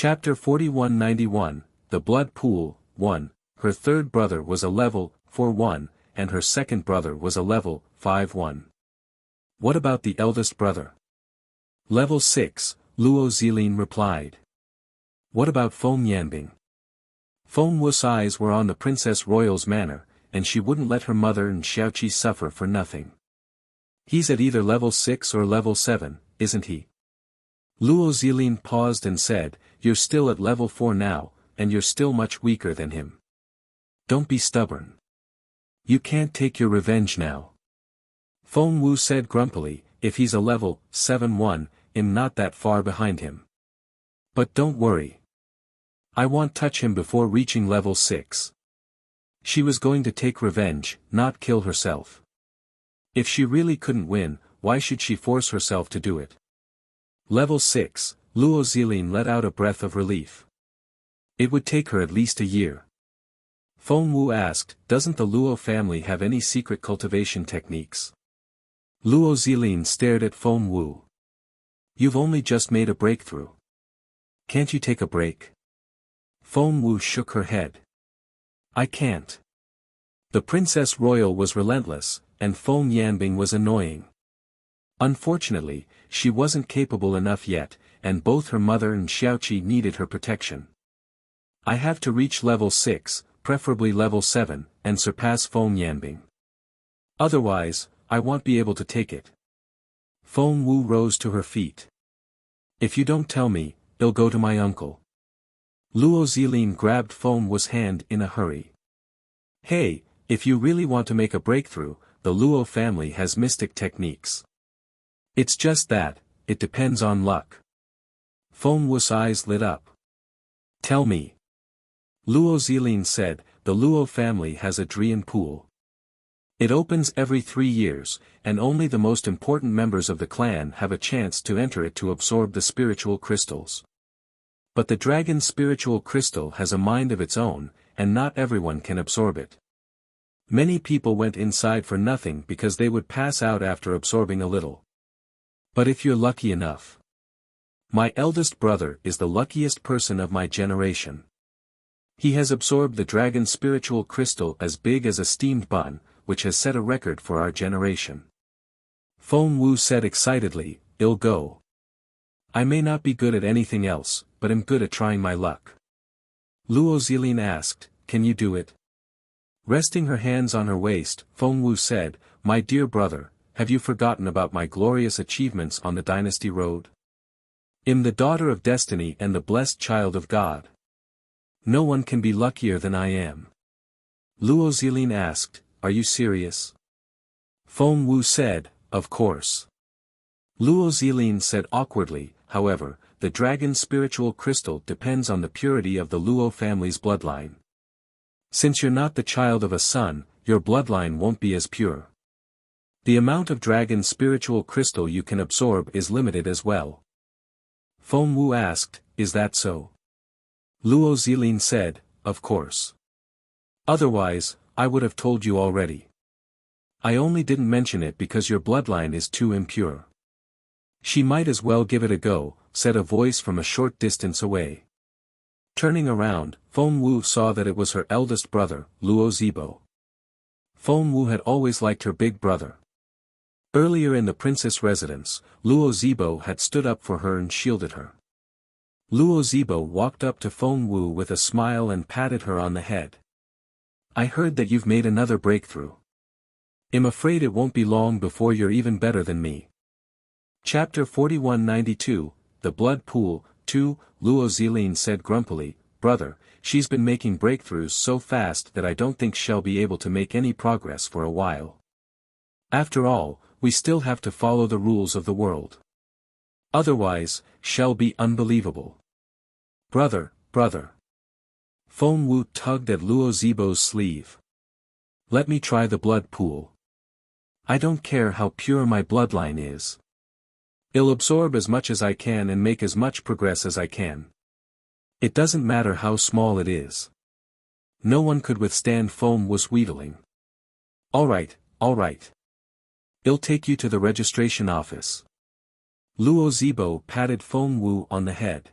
Chapter 4191, The Blood Pool, 1. Her third brother was a level 4-1, and her second brother was a level 5-1. What about the eldest brother? Level 6, Luo Zilin replied. What about Feng Yanbing? Feng Wu's eyes were on the Princess Royal's manor, and she wouldn't let her mother and Xiaoqi suffer for nothing. He's at either level 6 or level 7, isn't he? Luo Zilin paused and said, You're still at level 4 now, and you're still much weaker than him. Don't be stubborn. You can't take your revenge now. Feng Wu said grumpily, If he's a level 7-1, I'm not that far behind him. But don't worry. I won't touch him before reaching level 6. She was going to take revenge, not kill herself. If she really couldn't win, why should she force herself to do it? Level 6, Luo Zilin let out a breath of relief. It would take her at least a year. Feng Wu asked, Doesn't the Luo family have any secret cultivation techniques? Luo Zilin stared at Feng Wu. You've only just made a breakthrough. Can't you take a break? Feng Wu shook her head. I can't. The Princess Royal was relentless, and Feng Yanbing was annoying. Unfortunately, she wasn't capable enough yet, and both her mother and Xiaoqi needed her protection. I have to reach level 6, preferably level 7, and surpass Feng Yanbing. Otherwise, I won't be able to take it. Feng Wu rose to her feet. If you don't tell me, it'll go to my uncle. Luo Zilin grabbed Feng Wu's hand in a hurry. Hey, if you really want to make a breakthrough, the Luo family has mystic techniques. It's just that, it depends on luck. Feng Wu's eyes lit up. Tell me. Luo Zilin said, the Luo family has a Drian pool. It opens every 3 years, and only the most important members of the clan have a chance to enter it to absorb the spiritual crystals. But the dragon's spiritual crystal has a mind of its own, and not everyone can absorb it. Many people went inside for nothing because they would pass out after absorbing a little. But if you're lucky enough. My eldest brother is the luckiest person of my generation. He has absorbed the dragon's spiritual crystal as big as a steamed bun, which has set a record for our generation. Feng Wu said excitedly, I'll go. I may not be good at anything else, but I'm good at trying my luck. Luo Zilin asked, Can you do it? Resting her hands on her waist, Feng Wu said, My dear brother, have you forgotten about my glorious achievements on the dynasty road? I'm the daughter of destiny and the blessed child of God. No one can be luckier than I am. Luo Zilin asked, Are you serious? Feng Wu said, Of course. Luo Zilin said awkwardly, However, the dragon's spiritual crystal depends on the purity of the Luo family's bloodline. Since you're not the child of a son, your bloodline won't be as pure. The amount of dragon's spiritual crystal you can absorb is limited as well. Feng Wu asked, Is that so? Luo Zilin said, Of course. Otherwise, I would have told you already. I only didn't mention it because your bloodline is too impure. She might as well give it a go, said a voice from a short distance away. Turning around, Feng Wu saw that it was her eldest brother, Luo Zibo. Feng Wu had always liked her big brother. Earlier in the princess residence, Luo Zibo had stood up for her and shielded her. Luo Zibo walked up to Feng Wu with a smile and patted her on the head. I heard that you've made another breakthrough. I'm afraid it won't be long before you're even better than me. Chapter 4192, The Blood Pool, 2, Luo Zilin said grumpily, Brother, she's been making breakthroughs so fast that I don't think she'll be able to make any progress for a while. After all, we still have to follow the rules of the world. Otherwise, she'll be unbelievable. Brother. Feng Wu tugged at Luo Zibo's sleeve. Let me try the blood pool. I don't care how pure my bloodline is. I'll absorb as much as I can and make as much progress as I can. It doesn't matter how small it is. No one could withstand Feng Wu's wheedling. All right. I'll take you to the registration office. Luo Zibo patted Feng Wu on the head.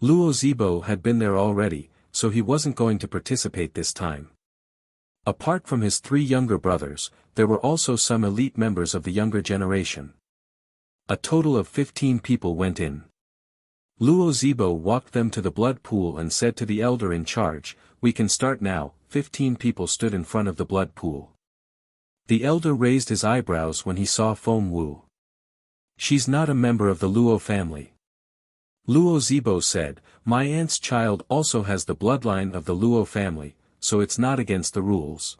Luo Zibo had been there already, so he wasn't going to participate this time. Apart from his 3 younger brothers, there were also some elite members of the younger generation. A total of 15 people went in. Luo Zibo walked them to the blood pool and said to the elder in charge, "We can start now." 15 people stood in front of the blood pool. The elder raised his eyebrows when he saw Feng Wu. "She's not a member of the Luo family." Luo Zibo said, "My aunt's child also has the bloodline of the Luo family, so it's not against the rules."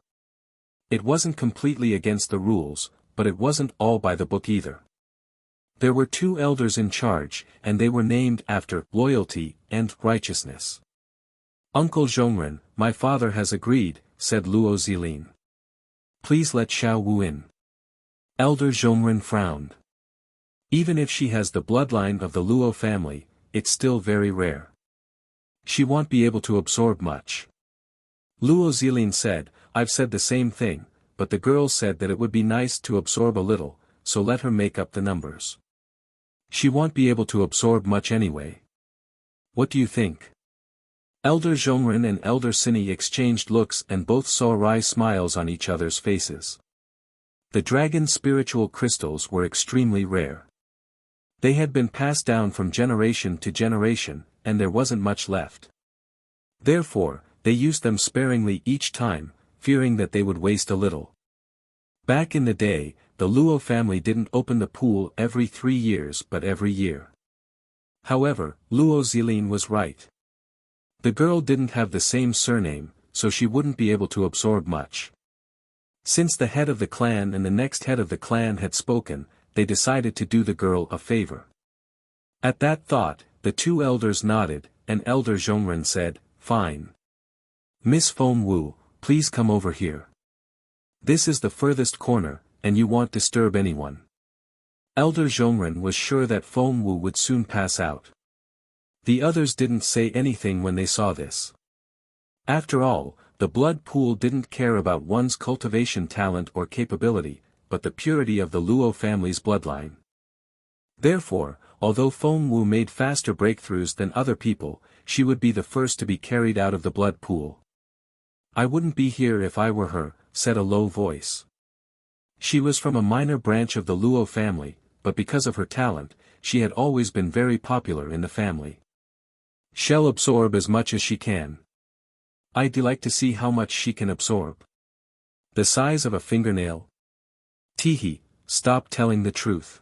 It wasn't completely against the rules, but it wasn't all by the book either. There were 2 elders in charge, and they were named after loyalty and righteousness. "Uncle Zhongren, my father has agreed," said Luo Zilin. "Please let Xiao Wu in." Elder Zhongren frowned. "Even if she has the bloodline of the Luo family, it's still very rare. She won't be able to absorb much." Luo Zilin said, "I've said the same thing, but the girl said that it would be nice to absorb a little, so let her make up the numbers. She won't be able to absorb much anyway. What do you think?" Elder Zhongren and Elder Sini exchanged looks and both saw wry smiles on each other's faces. The dragon spiritual crystals were extremely rare. They had been passed down from generation to generation, and there wasn't much left. Therefore, they used them sparingly each time, fearing that they would waste a little. Back in the day, the Luo family didn't open the pool every 3 years but every year. However, Luo Zilin was right. The girl didn't have the same surname, so she wouldn't be able to absorb much. Since the head of the clan and the next head of the clan had spoken, they decided to do the girl a favor. At that thought, the 2 elders nodded, and Elder Zhongren said, "Fine. Miss Feng Wu, please come over here. This is the furthest corner, and you won't disturb anyone." Elder Zhongren was sure that Feng Wu would soon pass out. The others didn't say anything when they saw this. After all, the blood pool didn't care about one's cultivation talent or capability, but the purity of the Luo family's bloodline. Therefore, although Feng Wu made faster breakthroughs than other people, she would be the first to be carried out of the blood pool. "I wouldn't be here if I were her," said a low voice. She was from a minor branch of the Luo family, but because of her talent, she had always been very popular in the family. "She'll absorb as much as she can. I'd like to see how much she can absorb." "The size of a fingernail?" "Teehee, stop telling the truth.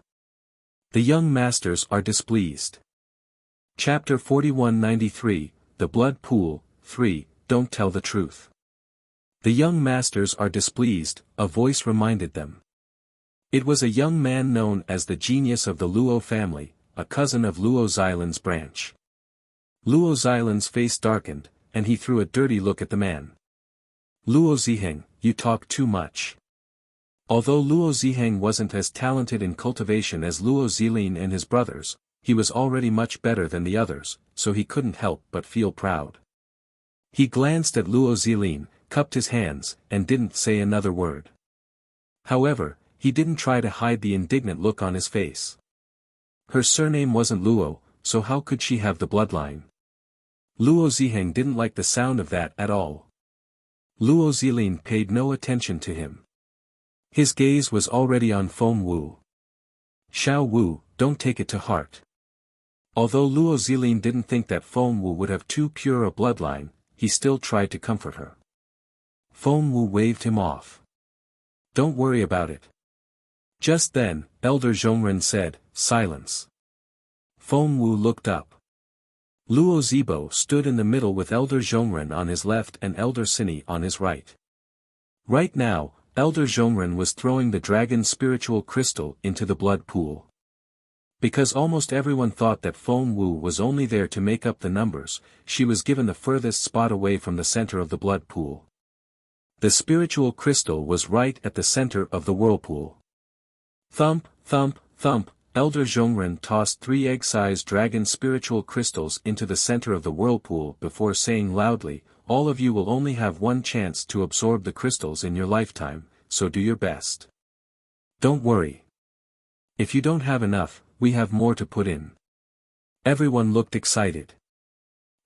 The young masters are displeased." Chapter 4193, The Blood Pool, 3, Don't Tell the Truth. "The young masters are displeased," a voice reminded them. It was a young man known as the genius of the Luo family, a cousin of Luo Xilin's branch. Luo Xilin's face darkened, and he threw a dirty look at the man. "Luo Ziheng, you talk too much." Although Luo Ziheng wasn't as talented in cultivation as Luo Zilin and his brothers, he was already much better than the others, so he couldn't help but feel proud. He glanced at Luo Zilin, cupped his hands, and didn't say another word. However, he didn't try to hide the indignant look on his face. Her surname wasn't Luo, so how could she have the bloodline? Luo Ziheng didn't like the sound of that at all. Luo Zilin paid no attention to him. His gaze was already on Feng Wu. "Xiao Wu, don't take it to heart." Although Luo Zilin didn't think that Feng Wu would have too pure a bloodline, he still tried to comfort her. Feng Wu waved him off. "Don't worry about it." Just then, Elder Zhongren said, "Silence." Feng Wu looked up. Luo Zibo stood in the middle with Elder Zhongren on his left and Elder Sini on his right. Right now, Elder Zhongren was throwing the dragon spiritual crystal into the blood pool. Because almost everyone thought that Feng Wu was only there to make up the numbers, she was given the furthest spot away from the center of the blood pool. The spiritual crystal was right at the center of the whirlpool. Thump, thump, thump, Elder Zhongren tossed 3 egg-sized dragon spiritual crystals into the center of the whirlpool before saying loudly, "All of you will only have one chance to absorb the crystals in your lifetime, so do your best. Don't worry. If you don't have enough, we have more to put in." Everyone looked excited.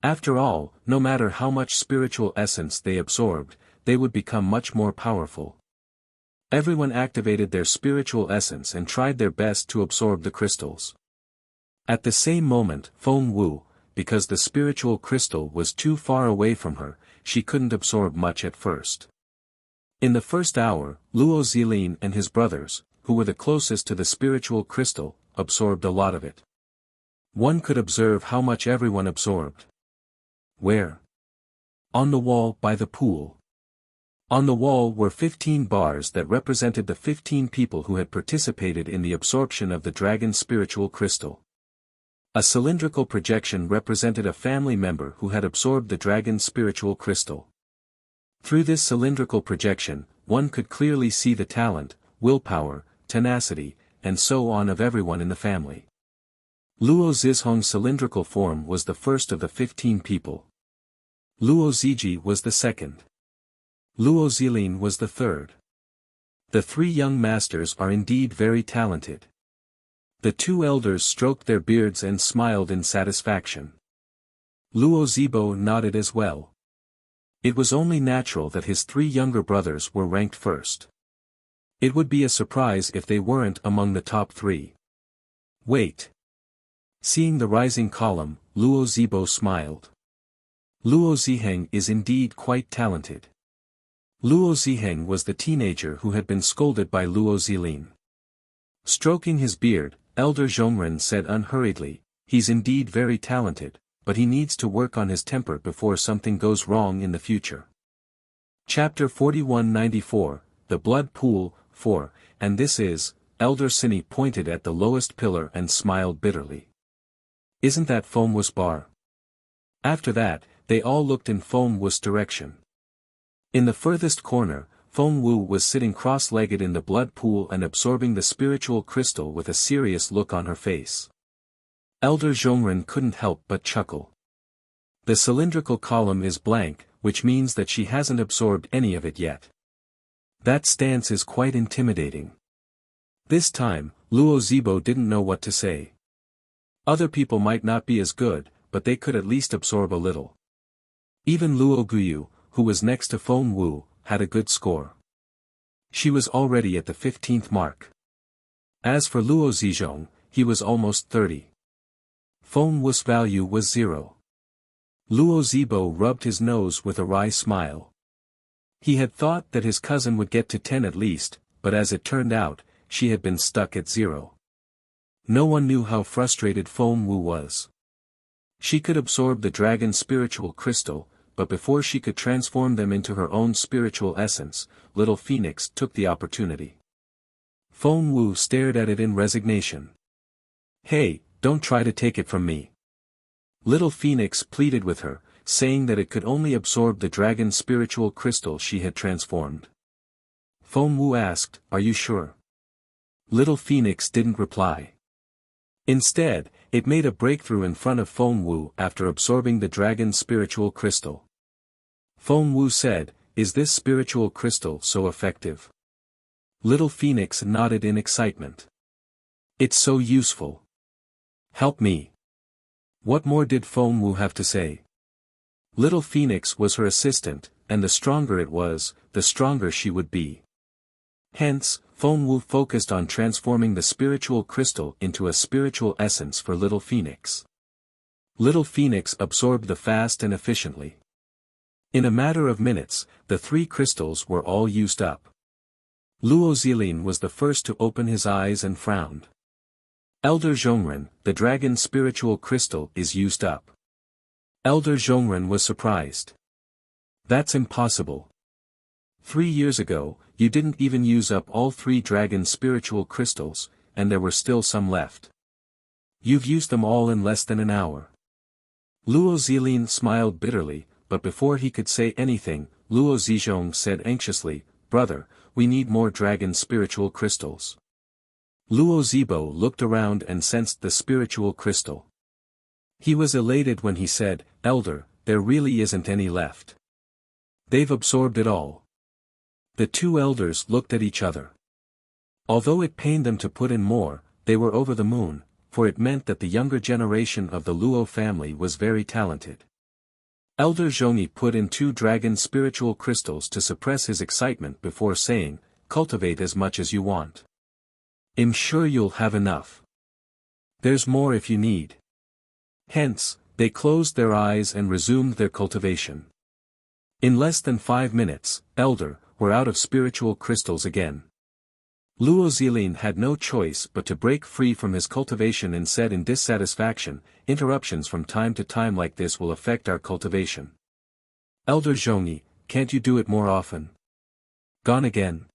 After all, no matter how much spiritual essence they absorbed, they would become much more powerful. Everyone activated their spiritual essence and tried their best to absorb the crystals. At the same moment, Feng Wu, because the spiritual crystal was too far away from her, she couldn't absorb much at first. In the first hour, Luo Zilin and his brothers, who were the closest to the spiritual crystal, absorbed a lot of it. One could observe how much everyone absorbed. Where? On the wall by the pool. On the wall were 15 bars that represented the 15 people who had participated in the absorption of the dragon's spiritual crystal. A cylindrical projection represented a family member who had absorbed the dragon's spiritual crystal. Through this cylindrical projection, one could clearly see the talent, willpower, tenacity, and so on of everyone in the family. Luo Zizhong's cylindrical form was the first of the 15 people. Luo Ziji was the second. Luo Zilin was the third. The three young masters are indeed very talented. The two elders stroked their beards and smiled in satisfaction. Luo Zibo nodded as well. It was only natural that his three younger brothers were ranked first. It would be a surprise if they weren't among the top three. Wait. Seeing the rising column, Luo Zibo smiled. Luo Ziheng is indeed quite talented. Luo Ziheng was the teenager who had been scolded by Luo Zilin. Stroking his beard, Elder Zhongren said unhurriedly, "He's indeed very talented, but he needs to work on his temper before something goes wrong in the future." Chapter 4194, The Blood Pool, 4, and this is, Elder Sini pointed at the lowest pillar and smiled bitterly. "Isn't that Feng Wu's bar?" After that, they all looked in Feng Wu's direction. In the furthest corner, Feng Wu was sitting cross-legged in the blood pool and absorbing the spiritual crystal with a serious look on her face. Elder Zhongren couldn't help but chuckle. The cylindrical column is blank, which means that she hasn't absorbed any of it yet. That stance is quite intimidating. This time, Luo Zibo didn't know what to say. Other people might not be as good, but they could at least absorb a little. Even Luo Guyu, who was next to Feng Wu, had a good score. She was already at the 15th mark. As for Luo Zizhong, he was almost 30. Feng Wu's value was 0. Luo Zibo rubbed his nose with a wry smile. He had thought that his cousin would get to 10 at least, but as it turned out, she had been stuck at 0. No one knew how frustrated Feng Wu was. She could absorb the dragon's spiritual crystal, but before she could transform them into her own spiritual essence, Little Phoenix took the opportunity. Feng Wu stared at it in resignation. "Hey, don't try to take it from me." Little Phoenix pleaded with her, saying that it could only absorb the dragon's spiritual crystal she had transformed. Feng Wu asked, "Are you sure?" Little Phoenix didn't reply. Instead, it made a breakthrough in front of Feng Wu after absorbing the dragon's spiritual crystal. Feng Wu said, "Is this spiritual crystal so effective?" Little Phoenix nodded in excitement. "It's so useful. Help me." What more did Feng Wu have to say? Little Phoenix was her assistant, and the stronger it was, the stronger she would be. Hence, Feng Wu focused on transforming the spiritual crystal into a spiritual essence for Little Phoenix. Little Phoenix absorbed the fast and efficiently. In a matter of minutes, the 3 crystals were all used up. Luo Zilin was the first to open his eyes and frowned. "Elder Zhongren, the dragon's spiritual crystal is used up." Elder Zhongren was surprised. "That's impossible. 3 years ago, you didn't even use up all 3 dragon's spiritual crystals, and there were still some left. You've used them all in less than an hour." Luo Zilin smiled bitterly, but before he could say anything, Luo Zizhong said anxiously, "Brother, we need more dragon spiritual crystals." Luo Zibo looked around and sensed the spiritual crystal. He was elated when he said, "Elder, there really isn't any left. They've absorbed it all." The 2 elders looked at each other. Although it pained them to put in more, they were over the moon, for it meant that the younger generation of the Luo family was very talented. Elder Zhongyi put in 2 dragon spiritual crystals to suppress his excitement before saying, cultivate as much as you want. I'm sure you'll have enough. There's more if you need. Hence, they closed their eyes and resumed their cultivation. In less than 5 minutes, Elder, were out of spiritual crystals again. Luo Zilin had no choice but to break free from his cultivation and said in dissatisfaction, interruptions from time to time like this will affect our cultivation. Elder Zhongyi, can't you do it more often? Gone again?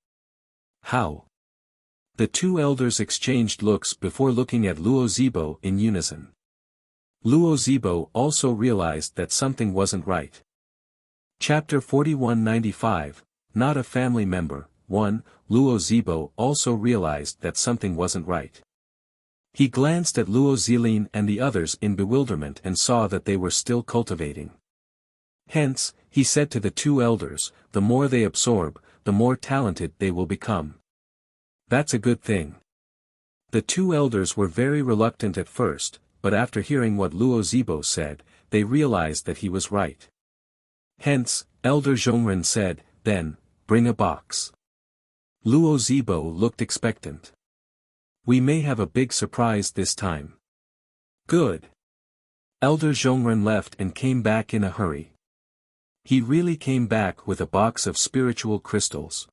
How? The 2 elders exchanged looks before looking at Luo Zibo in unison. Luo Zibo also realized that something wasn't right. Chapter 4195, Not a Family Member. 1. Luo Zibo also realized that something wasn't right. He glanced at Luo Zilin and the others in bewilderment and saw that they were still cultivating. Hence, he said to the 2 elders, the more they absorb, the more talented they will become. That's a good thing. The 2 elders were very reluctant at first, but after hearing what Luo Zibo said, they realized that he was right. Hence, Elder Zhongren said, then, bring a box. Luo Zibo looked expectant. We may have a big surprise this time. Good. Elder Zhongren left and came back in a hurry. He really came back with a box of spiritual crystals.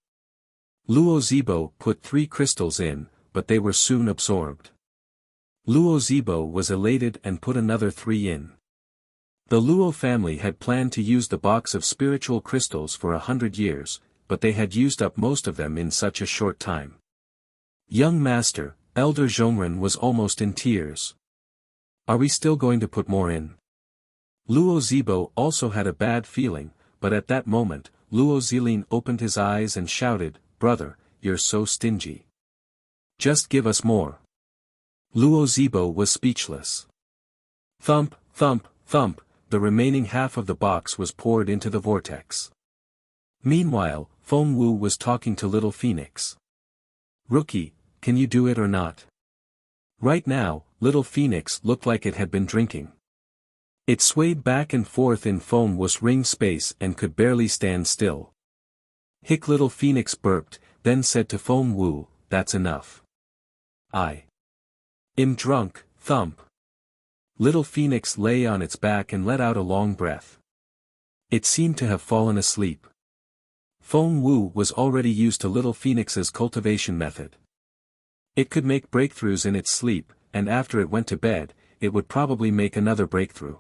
Luo Zibo put 3 crystals in, but they were soon absorbed. Luo Zibo was elated and put another 3 in. The Luo family had planned to use the box of spiritual crystals for 100 years, but they had used up most of them in such a short time. Young master, Elder Zhongren was almost in tears. Are we still going to put more in? Luo Zibo also had a bad feeling, but at that moment, Luo Zilin opened his eyes and shouted, brother, you're so stingy. Just give us more. Luo Zibo was speechless. Thump, thump, thump, the remaining half of the box was poured into the vortex. Meanwhile, Feng Wu was talking to Little Phoenix. Rookie, can you do it or not? Right now, Little Phoenix looked like it had been drinking. It swayed back and forth in Feng Wu's ring space and could barely stand still. Hick Little Phoenix burped, then said to Feng Wu, that's enough. I'm drunk, thump. Little Phoenix lay on its back and let out a long breath. It seemed to have fallen asleep. Feng Wu was already used to Little Phoenix's cultivation method. It could make breakthroughs in its sleep, and after it went to bed, it would probably make another breakthrough.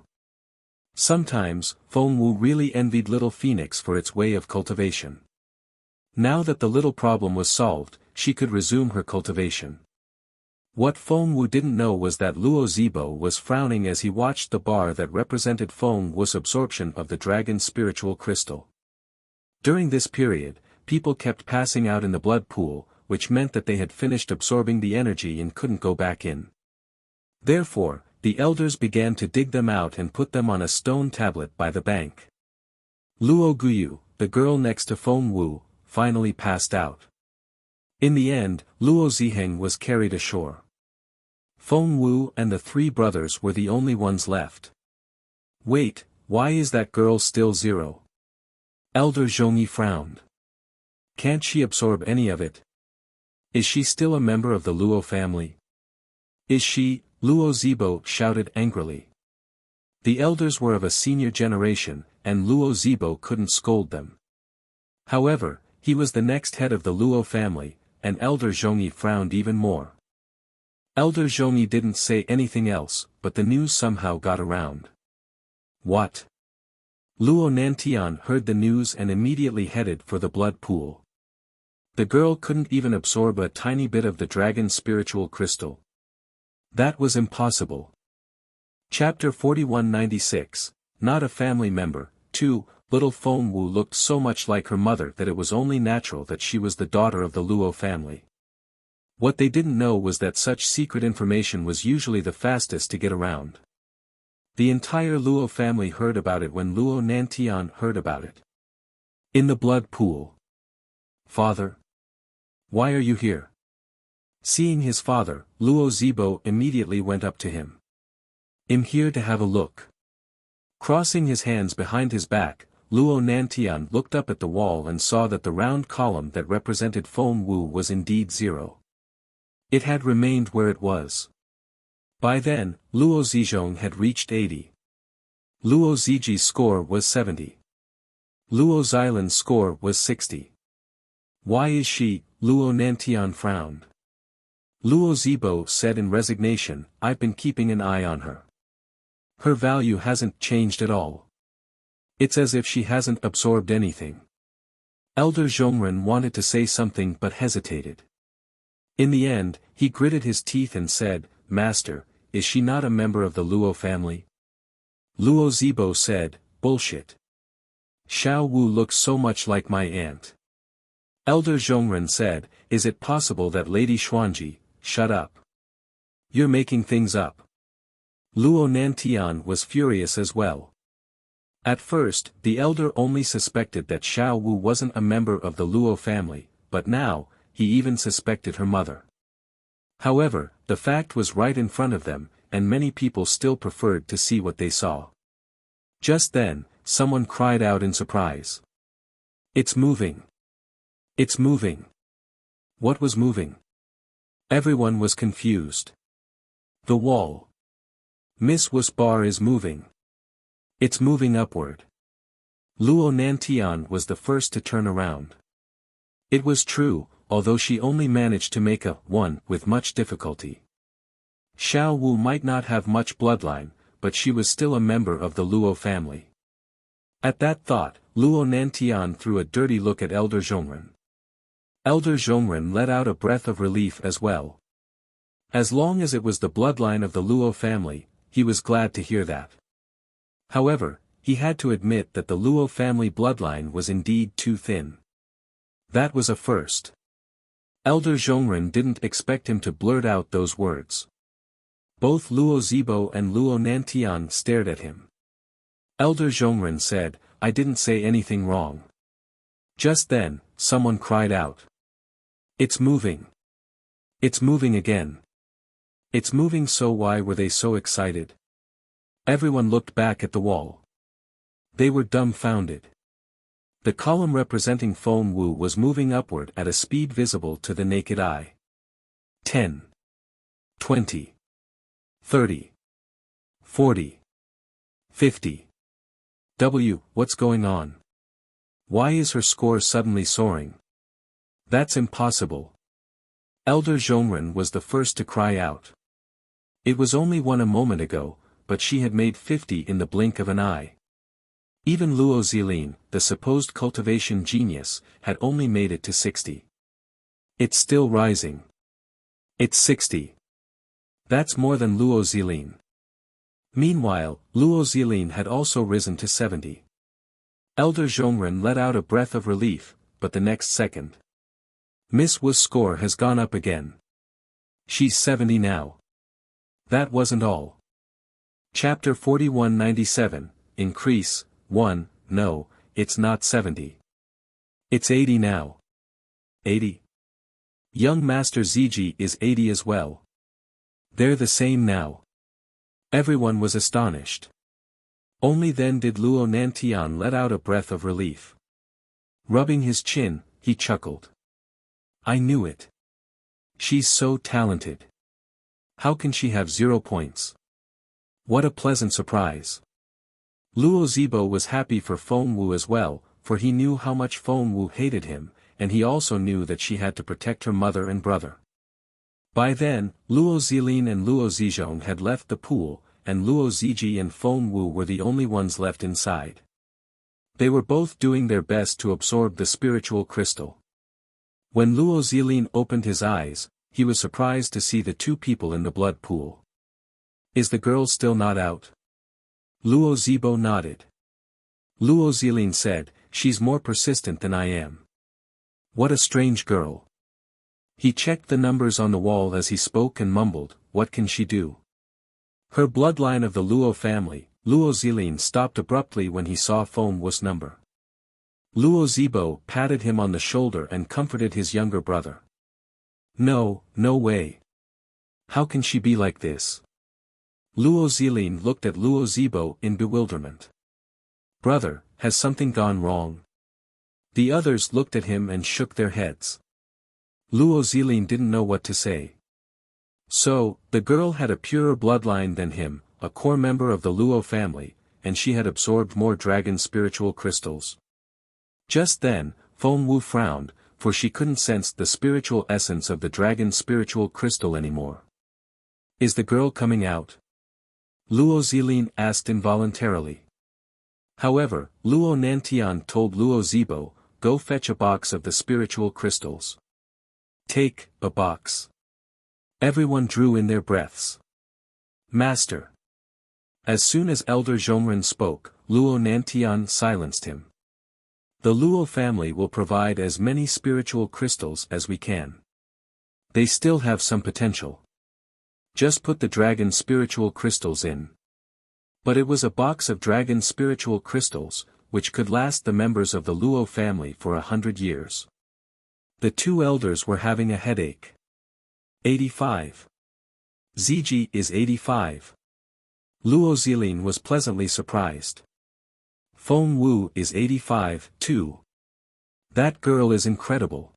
Sometimes, Feng Wu really envied Little Phoenix for its way of cultivation. Now that the little problem was solved, she could resume her cultivation. What Feng Wu didn't know was that Luo Zibo was frowning as he watched the bar that represented Feng Wu's absorption of the dragon's spiritual crystal. During this period, people kept passing out in the blood pool, which meant that they had finished absorbing the energy and couldn't go back in. Therefore, the elders began to dig them out and put them on a stone tablet by the bank. Luo Guyu, the girl next to Feng Wu, finally passed out. In the end, Luo Ziheng was carried ashore. Feng Wu and the 3 brothers were the only ones left. Wait, why is that girl still 0? Elder Zhongyi frowned. Can't she absorb any of it? Is she still a member of the Luo family? Is she? Luo Zibo shouted angrily. The elders were of a senior generation, and Luo Zibo couldn't scold them. However, he was the next head of the Luo family, and Elder Zhongyi frowned even more. Elder Zhongyi didn't say anything else, but the news somehow got around. What? Luo Nantian heard the news and immediately headed for the blood pool. The girl couldn't even absorb a tiny bit of the dragon's spiritual crystal. That was impossible. Chapter 4196, Not a Family Member. 2. Little Feng Wu looked so much like her mother that it was only natural that she was the daughter of the Luo family. What they didn't know was that such secret information was usually the fastest to get around. The entire Luo family heard about it when Luo Nantian heard about it. In the blood pool. Father? Why are you here? Seeing his father, Luo Zibo immediately went up to him. I'm here to have a look. Crossing his hands behind his back, Luo Nantian looked up at the wall and saw that the round column that represented Feng Wu was indeed 0. It had remained where it was. By then, Luo Zizhong had reached 80. Luo Ziji's score was 70. Luo Xilan's score was 60. Why is she? Luo Nantian frowned. Luo Zibo said in resignation, I've been keeping an eye on her. Her value hasn't changed at all. It's as if she hasn't absorbed anything. Elder Zhongren wanted to say something but hesitated. In the end, he gritted his teeth and said, Master, is she not a member of the Luo family? Luo Zibo said, bullshit. Xiao Wu looks so much like my aunt. Elder Zhongren said, is it possible that Lady Xuanji, shut up. You're making things up. Luo Nantian was furious as well. At first, the elder only suspected that Xiao Wu wasn't a member of the Luo family, but now, he even suspected her mother. However, the fact was right in front of them, and many people still preferred to see what they saw. Just then, someone cried out in surprise. It's moving. It's moving. What was moving? Everyone was confused. The wall. Miss Wu's bar is moving. It's moving upward. Luo Nantian was the first to turn around. It was true, although she only managed to make a 1 with much difficulty. Xiao Wu might not have much bloodline, but she was still a member of the Luo family. At that thought, Luo Nantian threw a dirty look at Elder Zhongren. Elder Zhongren let out a breath of relief as well. As long as it was the bloodline of the Luo family, he was glad to hear that. However, he had to admit that the Luo family bloodline was indeed too thin. That was a first. Elder Zhongren didn't expect him to blurt out those words. Both Luo Zibo and Luo Nantian stared at him. Elder Zhongren said, I didn't say anything wrong. Just then, someone cried out. It's moving. It's moving again. It's moving, so why were they so excited? Everyone looked back at the wall. They were dumbfounded. The column representing Feng Wu was moving upward at a speed visible to the naked eye. 10. 20. 30. 40. 50. What's going on? Why is her score suddenly soaring? That's impossible. Elder Zhongren was the first to cry out. It was only 1 a moment ago, but she had made 50 in the blink of an eye. Even Luo Zilin, the supposed cultivation genius, had only made it to 60. It's still rising. It's 60. That's more than Luo Zilin. Meanwhile, Luo Zilin had also risen to 70. Elder Zhongren let out a breath of relief, but the next second. Miss Wu's score has gone up again. She's 70 now. That wasn't all. Chapter 4197, Increase, 1, no, it's not 70. It's 80 now. 80. Young Master Ziji is 80 as well. They're the same now. Everyone was astonished. Only then did Luo Nantian let out a breath of relief. Rubbing his chin, he chuckled. I knew it. She's so talented. How can she have 0 points? What a pleasant surprise. Luo Zibo was happy for Feng Wu as well, for he knew how much Feng Wu hated him, and he also knew that she had to protect her mother and brother. By then, Luo Zilin and Luo Zizhong had left the pool, and Luo Ziji and Feng Wu were the only ones left inside. They were both doing their best to absorb the spiritual crystal. When Luo Zilin opened his eyes, he was surprised to see the 2 people in the blood pool. Is the girl still not out? Luo Zibo nodded. Luo Zilin said, she's more persistent than I am. What a strange girl. He checked the numbers on the wall as he spoke and mumbled, what can she do? Her bloodline of the Luo family. Luo Zilin stopped abruptly when he saw Feng Wu's number. Luo Zibo patted him on the shoulder and comforted his younger brother. No, no way. How can she be like this? Luo Zilin looked at Luo Zibo in bewilderment. Brother, has something gone wrong? The others looked at him and shook their heads. Luo Zilin didn't know what to say. So, the girl had a purer bloodline than him, a core member of the Luo family, and she had absorbed more dragon spiritual crystals. Just then, Feng Wu frowned, for she couldn't sense the spiritual essence of the dragon spiritual crystal anymore. Is the girl coming out? Luo Zilin asked involuntarily. However, Luo Nantian told Luo Zibo, go fetch a box of the spiritual crystals. Take a box. Everyone drew in their breaths. Master. As soon as Elder Zhongren spoke, Luo Nantian silenced him. The Luo family will provide as many spiritual crystals as we can. They still have some potential. Just put the dragon spiritual crystals in. But it was a box of dragon spiritual crystals, which could last the members of the Luo family for 100 years. The two elders were having a headache. 85. Ziji is 85. Luo Zilin was pleasantly surprised. Feng Wu is 85, too. That girl is incredible.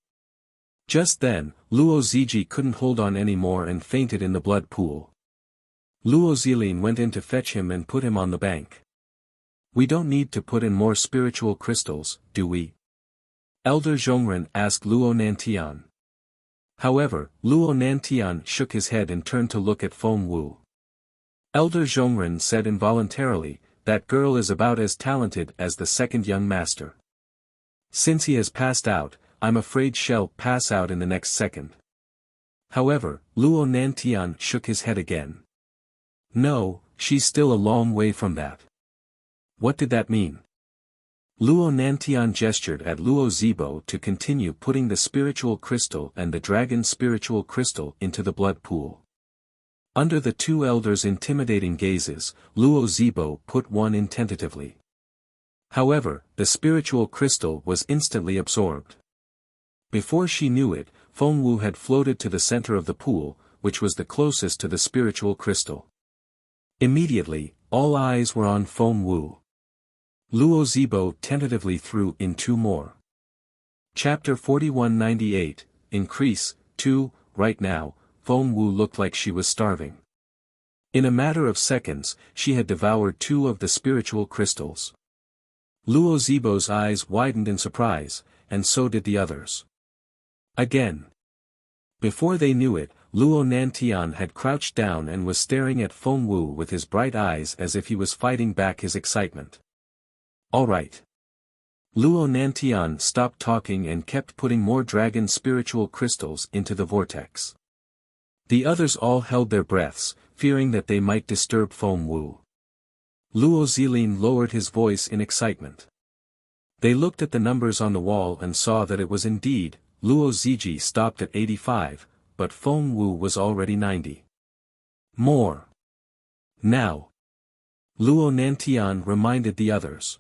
Just then, Luo Ziji couldn't hold on anymore and fainted in the blood pool. Luo Zilin went in to fetch him and put him on the bank. We don't need to put in more spiritual crystals, do we? Elder Zhongren asked Luo Nantian. However, Luo Nantian shook his head and turned to look at Feng Wu. Elder Zhongren said involuntarily, that girl is about as talented as the second young master. Since he has passed out, I'm afraid she'll pass out in the next second. However, Luo Nantian shook his head again. No, she's still a long way from that. What did that mean? Luo Nantian gestured at Luo Zibo to continue putting the spiritual crystal and the dragon spiritual crystal into the blood pool. Under the two elders' intimidating gazes, Luo Zibo put one in tentatively. However, the spiritual crystal was instantly absorbed. Before she knew it, Feng Wu had floated to the center of the pool, which was the closest to the spiritual crystal. Immediately, all eyes were on Feng Wu. Luo Zibo tentatively threw in two more. Chapter 4198, Increase, 2, Right now, Feng Wu looked like she was starving. In a matter of seconds, she had devoured two of the spiritual crystals. Luo Zibo's eyes widened in surprise, and so did the others. Again. Before they knew it, Luo Nantian had crouched down and was staring at Feng Wu with his bright eyes as if he was fighting back his excitement. All right. Luo Nantian stopped talking and kept putting more dragon spiritual crystals into the vortex. The others all held their breaths, fearing that they might disturb Feng Wu. Luo Zilin lowered his voice in excitement. They looked at the numbers on the wall and saw that it was indeed, Luo Ziji stopped at 85, but Feng Wu was already 90. More. Now. Luo Nantian reminded the others.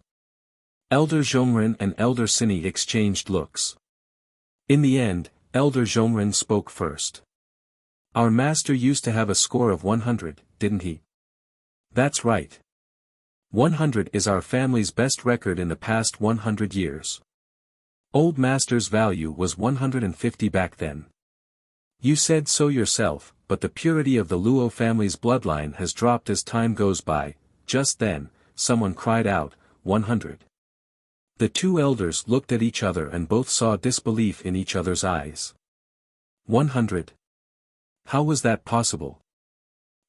Elder Zhongren and Elder Sini exchanged looks. In the end, Elder Zhongren spoke first. Our master used to have a score of 100, didn't he? That's right. 100 is our family's best record in the past 100 years. Old master's value was 150 back then. You said so yourself, but the purity of the Luo family's bloodline has dropped as time goes by. Just then, someone cried out, 100. The two elders looked at each other and both saw disbelief in each other's eyes. 100. How was that possible?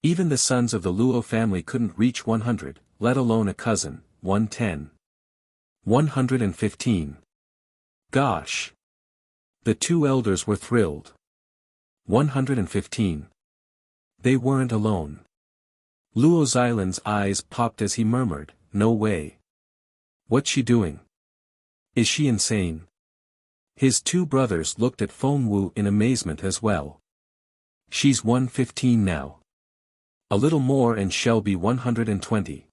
Even the sons of the Luo family couldn't reach 100, let alone a cousin, 110. 115. Gosh! The two elders were thrilled. 115. They weren't alone. Luo Xilan's eyes popped as he murmured, no way. What's she doing? Is she insane? His two brothers looked at Feng Wu in amazement as well. She's 115 now. A little more and she'll be 120.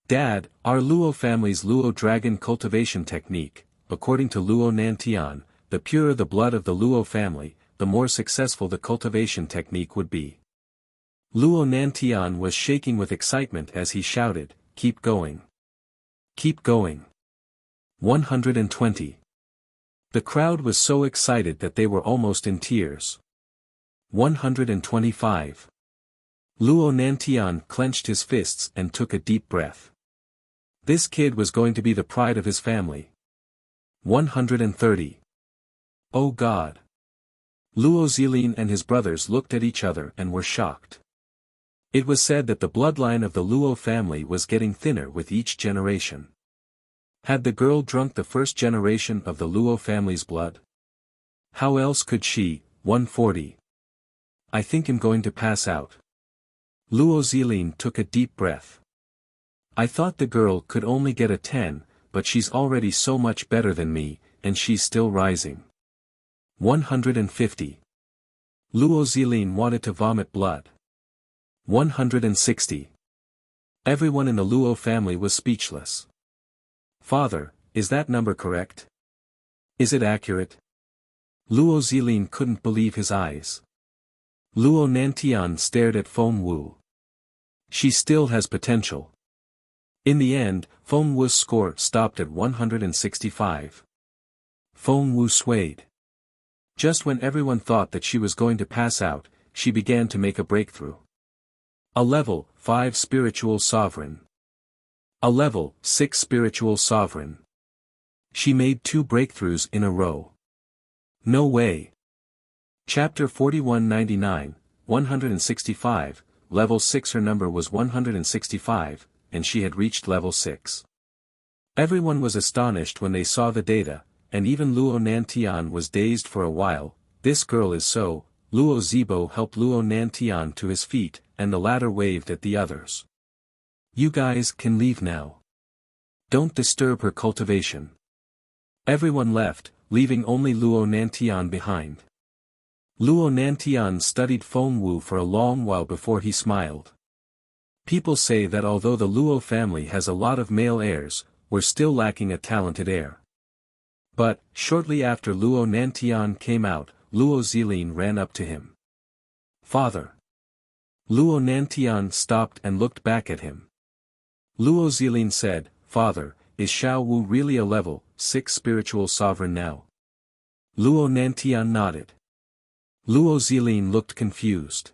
Dad, our Luo family's Luo dragon cultivation technique, according to Luo Nantian, the purer the blood of the Luo family, the more successful the cultivation technique would be. Luo Nantian was shaking with excitement as he shouted, keep going. Keep going. 120. The crowd was so excited that they were almost in tears. 125. Luo Nantian clenched his fists and took a deep breath. This kid was going to be the pride of his family. 130. Oh God! Luo Zilin and his brothers looked at each other and were shocked. It was said that the bloodline of the Luo family was getting thinner with each generation. Had the girl drunk the first generation of the Luo family's blood? How else could she? 140. I think I'm going to pass out. Luo Zilin took a deep breath. I thought the girl could only get a 10, but she's already so much better than me, and she's still rising. 150. Luo Zilin wanted to vomit blood. 160. Everyone in the Luo family was speechless. Father, is that number correct? Is it accurate? Luo Zilin couldn't believe his eyes. Luo Nantian stared at Feng Wu. She still has potential. In the end, Feng Wu's score stopped at 165. Feng Wu swayed. Just when everyone thought that she was going to pass out, she began to make a breakthrough. A level 5 spiritual sovereign. A level 6 spiritual sovereign. She made 2 breakthroughs in a row. No way. Chapter 4199, 165, level 6. Her number was 165, and she had reached level 6. Everyone was astonished when they saw the data, and even Luo Nantian was dazed for a while. This girl is so. Luo Zibo helped Luo Nantian to his feet, and the latter waved at the others. You guys can leave now. Don't disturb her cultivation. Everyone left, leaving only Luo Nantian behind. Luo Nantian studied Feng Wu for a long while before he smiled. People say that although the Luo family has a lot of male heirs, we're still lacking a talented heir. But, shortly after Luo Nantian came out, Luo Zilin ran up to him. Father. Luo Nantian stopped and looked back at him. Luo Zilin said, Father, is Xiao Wu really a level 6 spiritual sovereign now? Luo Nantian nodded. Luo Zilin looked confused.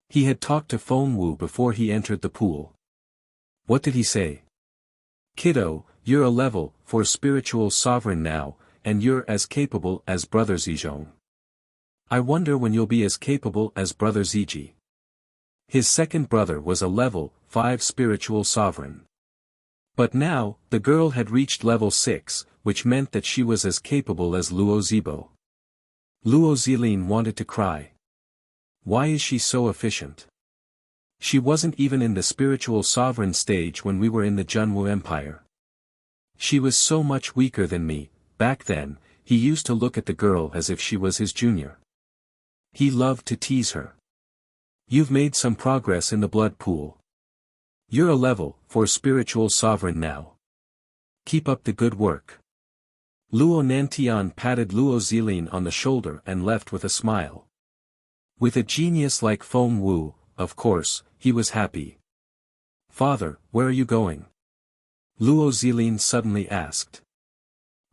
He had talked to Feng Wu before he entered the pool. What did he say? Kiddo, you're a level 4 spiritual sovereign now, and you're as capable as Brother Zizhong. I wonder when you'll be as capable as Brother Ziji. His second brother was a level 5 spiritual sovereign. But now, the girl had reached level 6, which meant that she was as capable as Luo Zibo. Luo Zilin wanted to cry. Why is she so efficient? She wasn't even in the spiritual sovereign stage when we were in the Junwu Empire. She was so much weaker than me. Back then, he used to look at the girl as if she was his junior. He loved to tease her. You've made some progress in the blood pool. You're a level 4 spiritual sovereign now. Keep up the good work. Luo Nantian patted Luo Zilin on the shoulder and left with a smile. With a genius like Feng Wu, of course, he was happy. Father, where are you going? Luo Zilin suddenly asked.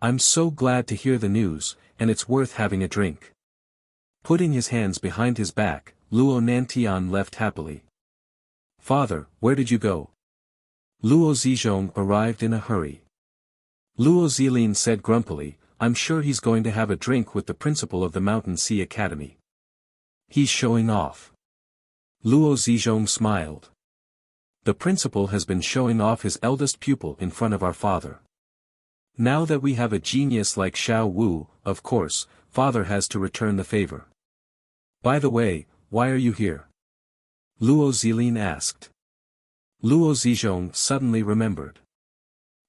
I'm so glad to hear the news, and it's worth having a drink. Putting his hands behind his back, Luo Nantian left happily. Father, where did you go? Luo Zizhong arrived in a hurry. Luo Zilin said grumpily, I'm sure he's going to have a drink with the principal of the Mountain Sea Academy. He's showing off. Luo Zizhong smiled. The principal has been showing off his eldest pupil in front of our father. Now that we have a genius like Xiao Wu, of course, father has to return the favor. By the way, why are you here? Luo Zilin asked. Luo Zizhong suddenly remembered.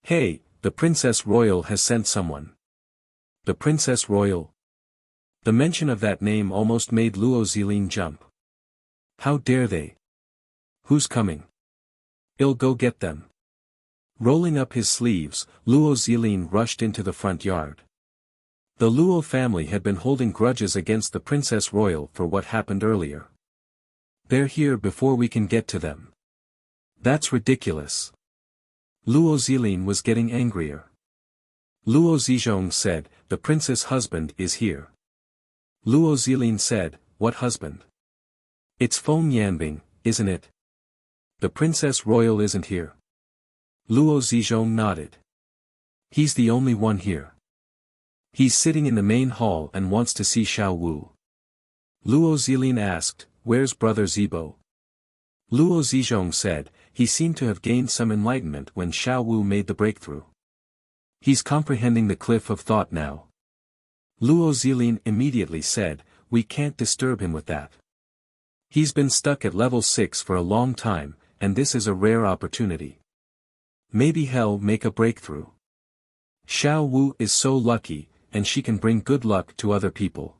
Hey, the Princess Royal has sent someone. The Princess Royal? The mention of that name almost made Luo Zilin jump. How dare they? Who's coming? I'll go get them. Rolling up his sleeves, Luo Zilin rushed into the front yard. The Luo family had been holding grudges against the Princess Royal for what happened earlier. They're here before we can get to them. That's ridiculous. Luo Zilin was getting angrier. Luo Zizhong said, "The princess' husband is here." Luo Zilin said, "What husband? It's Feng Yanbing, isn't it? The princess royal isn't here." Luo Zizhong nodded. "He's the only one here. He's sitting in the main hall and wants to see Xiao Wu." Luo Zilin asked, "Where's brother Zibo?" Luo Zizhong said, "He seemed to have gained some enlightenment when Xiao Wu made the breakthrough. He's comprehending the cliff of thought now." Luo Zilin immediately said, "We can't disturb him with that. He's been stuck at level 6 for a long time, and this is a rare opportunity. Maybe he'll make a breakthrough. Xiao Wu is so lucky, and she can bring good luck to other people."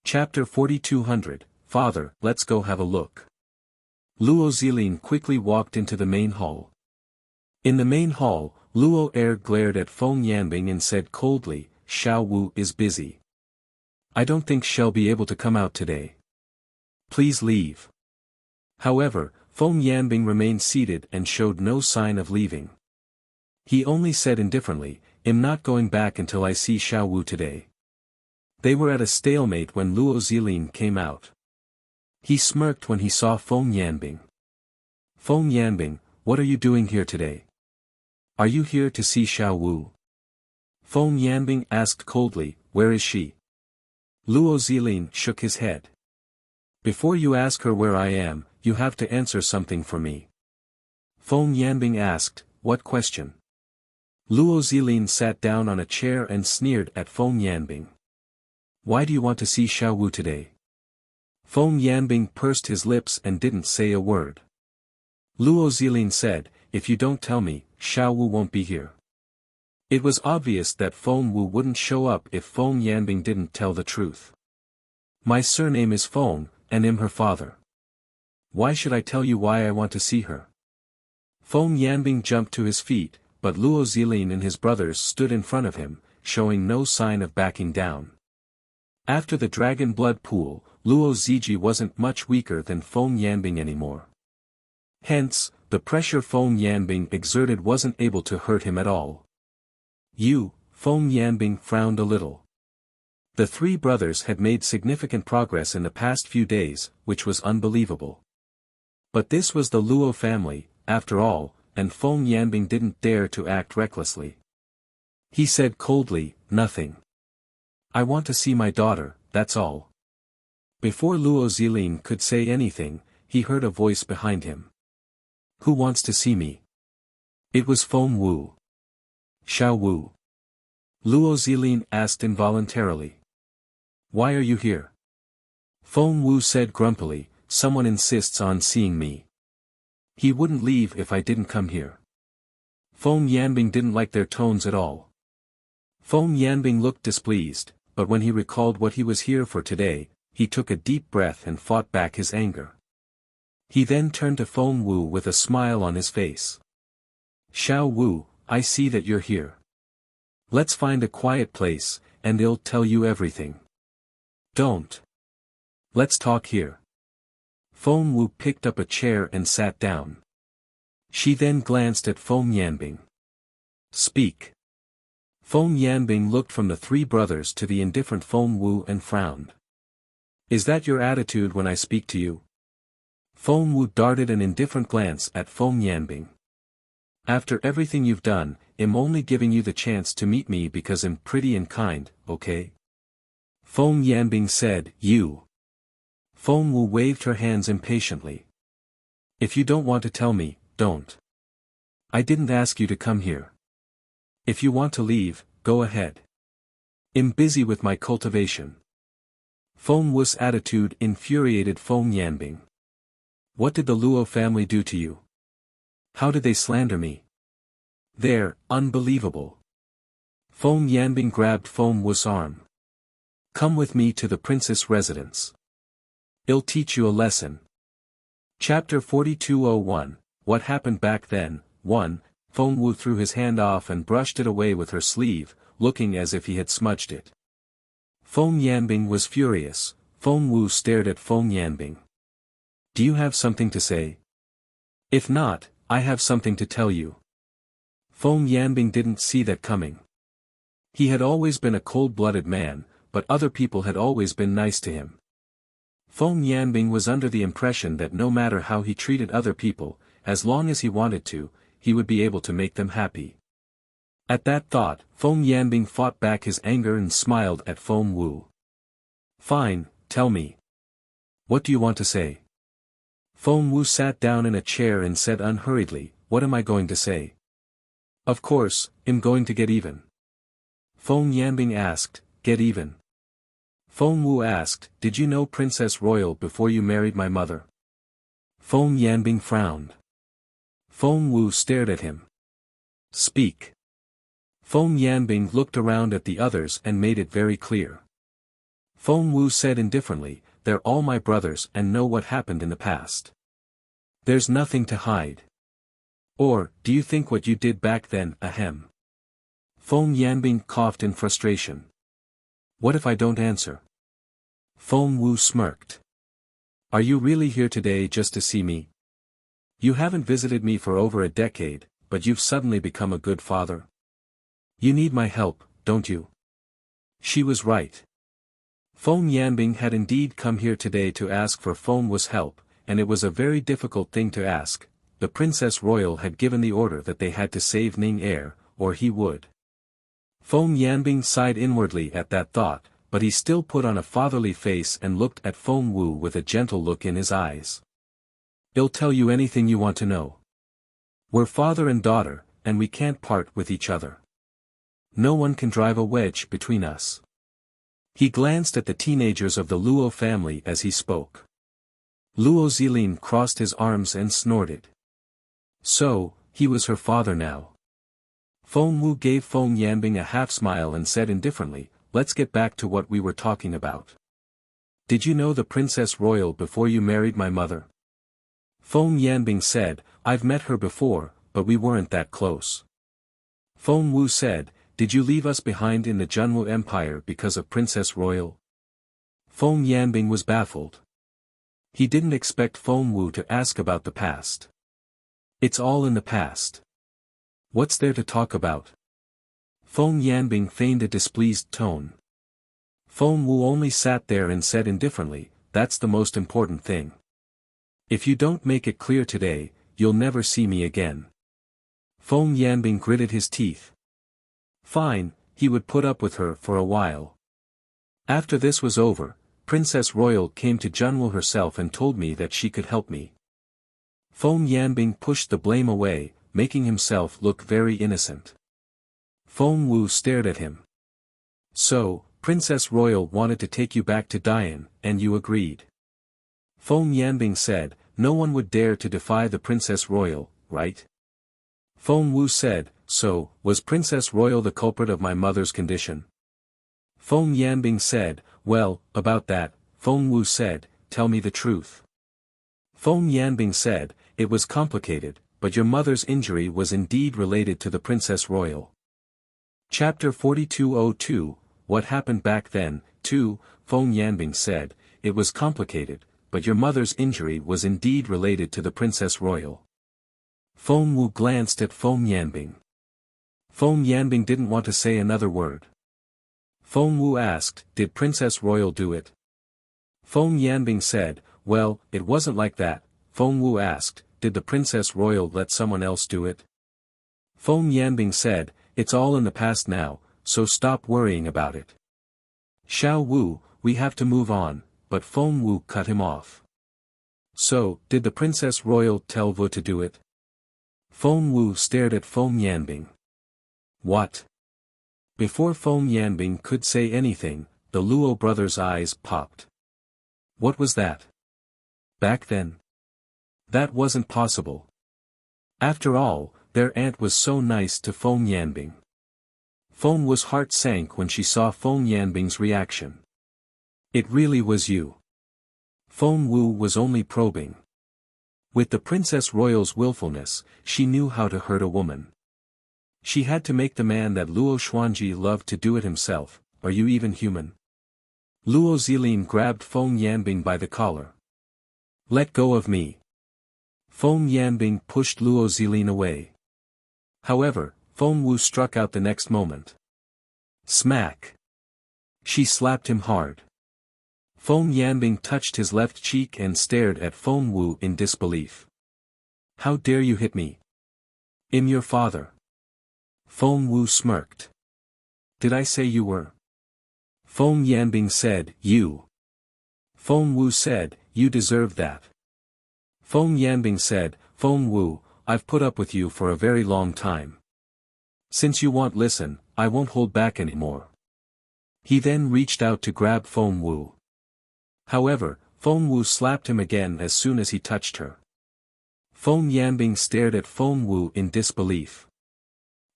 Chapter 4200, Father, let's go have a look. Luo Zilin quickly walked into the main hall. In the main hall, Luo Er glared at Feng Yanbing and said coldly, "Xiao Wu is busy. I don't think she'll be able to come out today. Please leave." However, Feng Yanbing remained seated and showed no sign of leaving. He only said indifferently, "I'm not going back until I see Xiao Wu today." They were at a stalemate when Luo Zilin came out. He smirked when he saw Feng Yanbing. "Feng Yanbing, what are you doing here today? Are you here to see Xiao Wu?" Feng Yanbing asked coldly, "Where is she?" Luo Zilin shook his head. "Before you ask her where I am, you have to answer something for me." Feng Yanbing asked, "What question?" Luo Zilin sat down on a chair and sneered at Feng Yanbing. "Why do you want to see Xiao Wu today?" Feng Yanbing pursed his lips and didn't say a word. Luo Zilin said, "If you don't tell me, Xiao Wu won't be here." It was obvious that Feng Wu wouldn't show up if Feng Yanbing didn't tell the truth. "My surname is Feng, and I'm her father. Why should I tell you why I want to see her?" Feng Yanbing jumped to his feet, but Luo Zilin and his brothers stood in front of him, showing no sign of backing down. After the dragon blood pool, Luo Ziji wasn't much weaker than Feng Yanbing anymore. Hence, the pressure Feng Yanbing exerted wasn't able to hurt him at all. Feng Yanbing frowned a little. The three brothers had made significant progress in the past few days, which was unbelievable. But this was the Luo family, after all, and Feng Yanbing didn't dare to act recklessly. He said coldly, "Nothing. I want to see my daughter, that's all." Before Luo Zilin could say anything, he heard a voice behind him. "Who wants to see me?" It was Feng Wu. "Xiao Wu?" Luo Zilin asked involuntarily. "Why are you here?" Feng Wu said grumpily, "Someone insists on seeing me. He wouldn't leave if I didn't come here." Feng Yanbing didn't like their tones at all. Feng Yanbing looked displeased, but when he recalled what he was here for today, he took a deep breath and fought back his anger. He then turned to Feng Wu with a smile on his face. "Xiao Wu, I see that you're here. Let's find a quiet place, and I'll tell you everything." "Don't. Let's talk here." Feng Wu picked up a chair and sat down. She then glanced at Feng Yanbing. "Speak." Feng Yanbing looked from the three brothers to the indifferent Feng Wu and frowned. "Is that your attitude when I speak to you?" Feng Wu darted an indifferent glance at Feng Yanbing. "After everything you've done, I'm only giving you the chance to meet me because I'm pretty and kind, okay?" Feng Yanbing said, "You." Feng Wu waved her hands impatiently. "If you don't want to tell me, don't. I didn't ask you to come here. If you want to leave, go ahead. I'm busy with my cultivation." Feng Wu's attitude infuriated Feng Yanbing. "What did the Luo family do to you? How did they slander me? They're unbelievable." Feng Yanbing grabbed Feng Wu's arm. "Come with me to the princess residence. I'll teach you a lesson." Chapter 4201, What Happened Back Then, 1. Feng Wu threw his hand off and brushed it away with her sleeve, looking as if he had smudged it. Feng Yanbing was furious. Feng Wu stared at Feng Yanbing. "Do you have something to say? If not, I have something to tell you." Feng Yanbing didn't see that coming. He had always been a cold-blooded man, but other people had always been nice to him. Feng Yanbing was under the impression that no matter how he treated other people, as long as he wanted to, he would be able to make them happy. At that thought, Feng Yanbing fought back his anger and smiled at Feng Wu. "Fine, tell me. What do you want to say?" Feng Wu sat down in a chair and said unhurriedly, "What am I going to say?" "Of course, I'm going to get even." Feng Yanbing asked, "Get even?" Feng Wu asked, "Did you know Princess Royal before you married my mother?" Feng Yanbing frowned. Feng Wu stared at him. "Speak." Feng Yanbing looked around at the others and made it very clear. Feng Wu said indifferently, "They're all my brothers and know what happened in the past. There's nothing to hide. Or, do you think what you did back then, ahem?" Feng Yanbing coughed in frustration. "What if I don't answer?" Feng Wu smirked. "Are you really here today just to see me? You haven't visited me for over a decade, but you've suddenly become a good father. You need my help, don't you?" She was right. Feng Yanbing had indeed come here today to ask for Feng Wu's help, and it was a very difficult thing to ask. The Princess Royal had given the order that they had to save Ning Heir, or he would. Feng Yanbing sighed inwardly at that thought, but he still put on a fatherly face and looked at Feng Wu with a gentle look in his eyes. "I'll tell you anything you want to know. We're father and daughter, and we can't part with each other. No one can drive a wedge between us." He glanced at the teenagers of the Luo family as he spoke. Luo Zilin crossed his arms and snorted. So, he was her father now. Feng Wu gave Feng Yanbing a half-smile and said indifferently, "Let's get back to what we were talking about. Did you know the Princess Royal before you married my mother?" Feng Yanbing said, "I've met her before, but we weren't that close." Feng Wu said, "Did you leave us behind in the Junwu Empire because of Princess Royal?" Feng Yanbing was baffled. He didn't expect Feng Wu to ask about the past. "It's all in the past. What's there to talk about?" Feng Yanbing feigned a displeased tone. Feng Wu only sat there and said indifferently, "That's the most important thing. If you don't make it clear today, you'll never see me again." Feng Yanbing gritted his teeth. Fine, he would put up with her for a while. After this was over, Princess Royal came to Junwu herself and told me that she could help me. Feng Yanbing pushed the blame away, making himself look very innocent. Feng Wu stared at him. "So, Princess Royal wanted to take you back to Dian, and you agreed?" Feng Yanbing said, "No one would dare to defy the Princess Royal, right?" Feng Wu said, "So, was Princess Royal the culprit of my mother's condition?" Feng Yanbing said, "Well, about that," Feng Wu said, "tell me the truth." Feng Yanbing said, "It was complicated, but your mother's injury was indeed related to the Princess Royal." Chapter 4202, What Happened Back Then, 2, Feng Yanbing said, "It was complicated, but your mother's injury was indeed related to the Princess Royal." Feng Wu glanced at Feng Yanbing. Feng Yanbing didn't want to say another word. Feng Wu asked, "Did Princess Royal do it?" Feng Yanbing said, "Well, it wasn't like that." Feng Wu asked, "Did the Princess Royal let someone else do it?" Feng Yanbing said, "It's all in the past now, so stop worrying about it." "Xiao Wu, we have to move on," but Feng Wu cut him off. "So, did the Princess Royal tell Wu to do it?" Feng Wu stared at Feng Yanbing. "What?" Before Feng Yanbing could say anything, the Luo brothers' eyes popped. What was that? Back then? That wasn't possible. After all, their aunt was so nice to Feng Yanbing. Feng Wu's heart sank when she saw Feng Yanbing's reaction. "It really was you." Feng Wu was only probing. With the Princess Royal's willfulness, she knew how to hurt a woman. She had to make the man that Luo Xuanji loved to do it himself. "Are you even human?" Luo Zilin grabbed Feng Yanbing by the collar. "Let go of me." Feng Yanbing pushed Luo Zilin away. However, Feng Wu struck out the next moment. Smack! She slapped him hard. Feng Yanbing touched his left cheek and stared at Feng Wu in disbelief. How dare you hit me? I'm your father. Feng Wu smirked. Did I say you were? Feng Yanbing said, you. Feng Wu said, you deserve that. Feng Yanbing said, Feng Wu, I've put up with you for a very long time. Since you won't listen, I won't hold back anymore. He then reached out to grab Feng Wu. However, Feng Wu slapped him again as soon as he touched her. Feng Yanbing stared at Feng Wu in disbelief.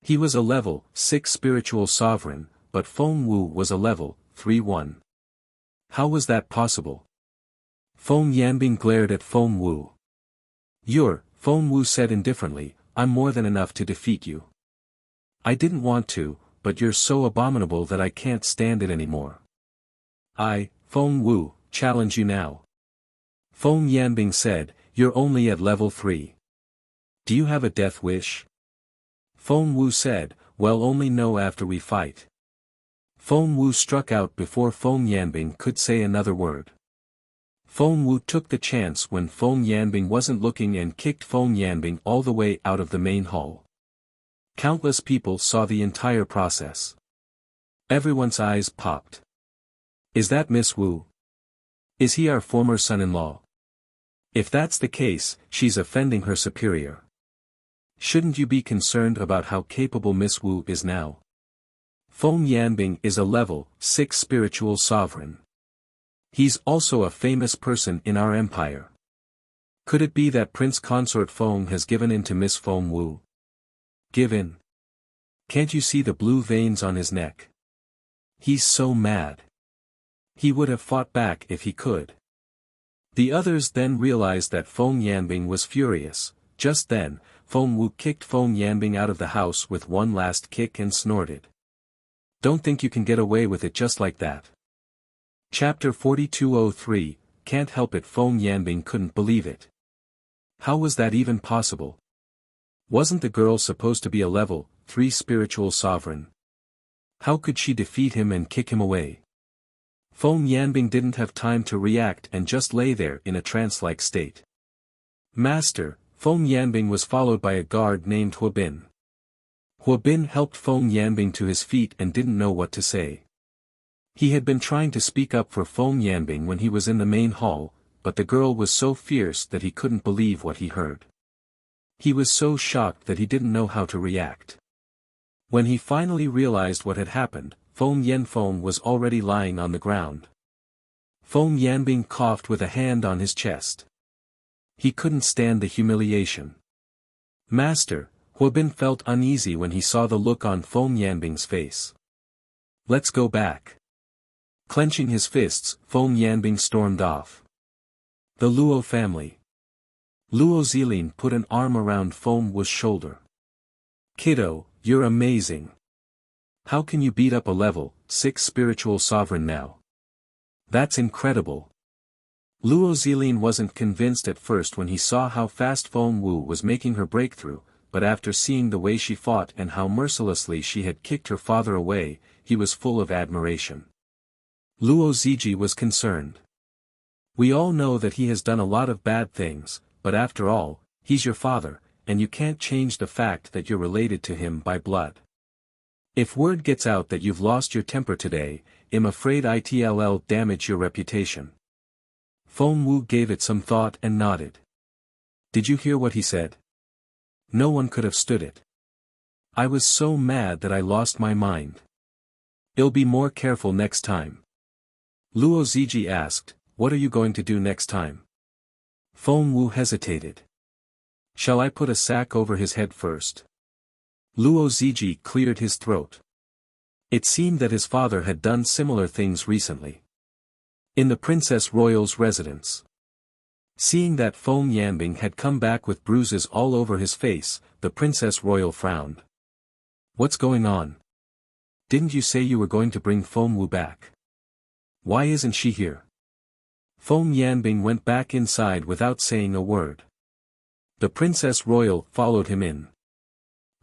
He was a level 6 spiritual sovereign, but Feng Wu was a level 3-1. How was that possible? Feng Yanbing glared at Feng Wu. Feng Wu said indifferently, I'm more than enough to defeat you. I didn't want to, but you're so abominable that I can't stand it anymore. I, Feng Wu, challenge you now. Feng Yanbing said, you're only at level 3. Do you have a death wish? Feng Wu said, well, only no after we fight. Feng Wu struck out before Feng Yanbing could say another word. Feng Wu took the chance when Feng Yanbing wasn't looking and kicked Feng Yanbing all the way out of the main hall. Countless people saw the entire process. Everyone's eyes popped. Is that Miss Wu? Is he our former son-in-law? If that's the case, she's offending her superior. Shouldn't you be concerned about how capable Miss Wu is now? Feng Yanbing is a level 6 spiritual sovereign. He's also a famous person in our empire. Could it be that Prince Consort Feng has given in to Miss Feng Wu? Give in. Can't you see the blue veins on his neck? He's so mad. He would have fought back if he could. The others then realized that Feng Yanbing was furious. Just then, Feng Wu kicked Feng Yanbing out of the house with one last kick and snorted. Don't think you can get away with it just like that. Chapter 4203, Can't help it. Feng Yanbing couldn't believe it. How was that even possible? Wasn't the girl supposed to be a level 3 spiritual sovereign? How could she defeat him and kick him away? Feng Yanbing didn't have time to react and just lay there in a trance-like state. Master, Feng Yanbing was followed by a guard named Huabin. Huabin helped Feng Yanbing to his feet and didn't know what to say. He had been trying to speak up for Feng Yanbing when he was in the main hall, but the girl was so fierce that he couldn't believe what he heard. He was so shocked that he didn't know how to react. When he finally realized what had happened, Feng Yanfeng was already lying on the ground. Feng Yanbing coughed with a hand on his chest. He couldn't stand the humiliation. Master, Huabin felt uneasy when he saw the look on Feng Yanbing's face. Let's go back. Clenching his fists, Feng Yanbing stormed off. The Luo family. Luo Zilin put an arm around Feng Wu's shoulder. Kiddo, you're amazing. How can you beat up a level 6 spiritual sovereign now? That's incredible. Luo Zilin wasn't convinced at first when he saw how fast Feng Wu was making her breakthrough, but after seeing the way she fought and how mercilessly she had kicked her father away, he was full of admiration. Luo Ziji was concerned. We all know that he has done a lot of bad things, but after all, he's your father, and you can't change the fact that you're related to him by blood. If word gets out that you've lost your temper today, I'm afraid it'll damage your reputation. Feng Wu gave it some thought and nodded. Did you hear what he said? No one could have stood it. I was so mad that I lost my mind. I'll be more careful next time. Luo Ziji asked, what are you going to do next time? Feng Wu hesitated. Shall I put a sack over his head first? Luo Ziji cleared his throat. It seemed that his father had done similar things recently. In the Princess Royal's residence. Seeing that Feng Yanbing had come back with bruises all over his face, the Princess Royal frowned. What's going on? Didn't you say you were going to bring Feng Wu back? Why isn't she here? Feng Yanbing went back inside without saying a word. The Princess Royal followed him in.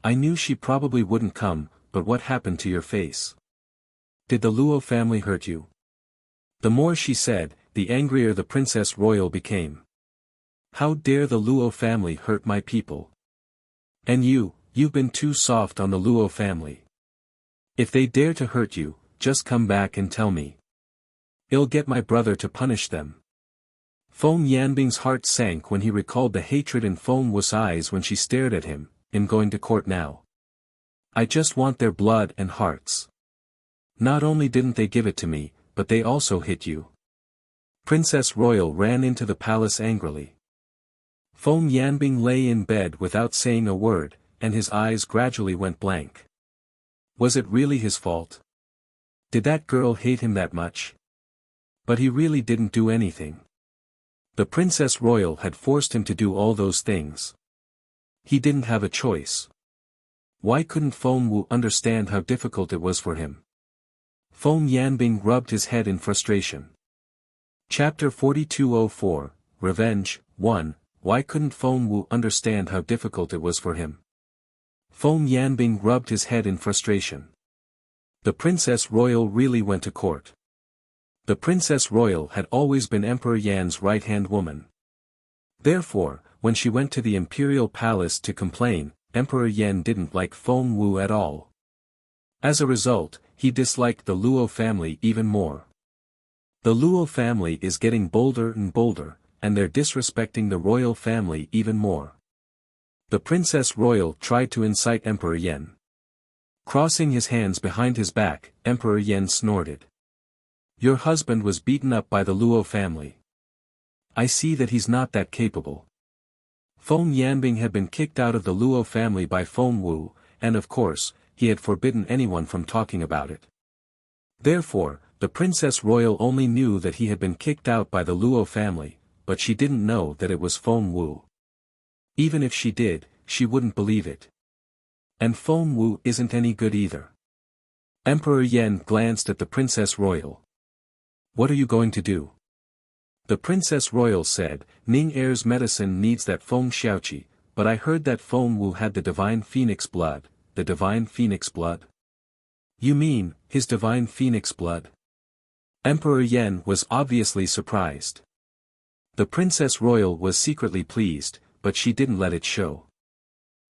I knew she probably wouldn't come, but what happened to your face? Did the Luo family hurt you? The more she said, the angrier the Princess Royal became. How dare the Luo family hurt my people? And you've been too soft on the Luo family. If they dare to hurt you, just come back and tell me. I'll get my brother to punish them. Feng Yanbing's heart sank when he recalled the hatred in Feng Wu's eyes when she stared at him. I'm going to court now. I just want their blood and hearts. Not only didn't they give it to me, but they also hit you. Princess Royal ran into the palace angrily. Feng Yanbing lay in bed without saying a word, and his eyes gradually went blank. Was it really his fault? Did that girl hate him that much? But he really didn't do anything. The Princess Royal had forced him to do all those things. He didn't have a choice. Why couldn't Feng Wu understand how difficult it was for him? Feng Yanbing rubbed his head in frustration. Chapter 4204, Revenge, 1, Why couldn't Feng Wu understand how difficult it was for him? Feng Yanbing rubbed his head in frustration. The Princess Royal really went to court. The Princess Royal had always been Emperor Yan's right-hand woman. Therefore, when she went to the imperial palace to complain, Emperor Yan didn't like Feng Wu at all. As a result, he disliked the Luo family even more. The Luo family is getting bolder and bolder, and they're disrespecting the royal family even more. The Princess Royal tried to incite Emperor Yan. Crossing his hands behind his back, Emperor Yan snorted. Your husband was beaten up by the Luo family. I see that he's not that capable. Feng Yanbing had been kicked out of the Luo family by Feng Wu, and of course, he had forbidden anyone from talking about it. Therefore, the Princess Royal only knew that he had been kicked out by the Luo family, but she didn't know that it was Feng Wu. Even if she did, she wouldn't believe it. And Feng Wu isn't any good either. Emperor Yan glanced at the Princess Royal. What are you going to do? The Princess Royal said, Ning Er's medicine needs that Feng Xiaoqi, but I heard that Feng Wu had the divine phoenix blood. The divine phoenix blood? You mean, his divine phoenix blood? Emperor Yan was obviously surprised. The Princess Royal was secretly pleased, but she didn't let it show.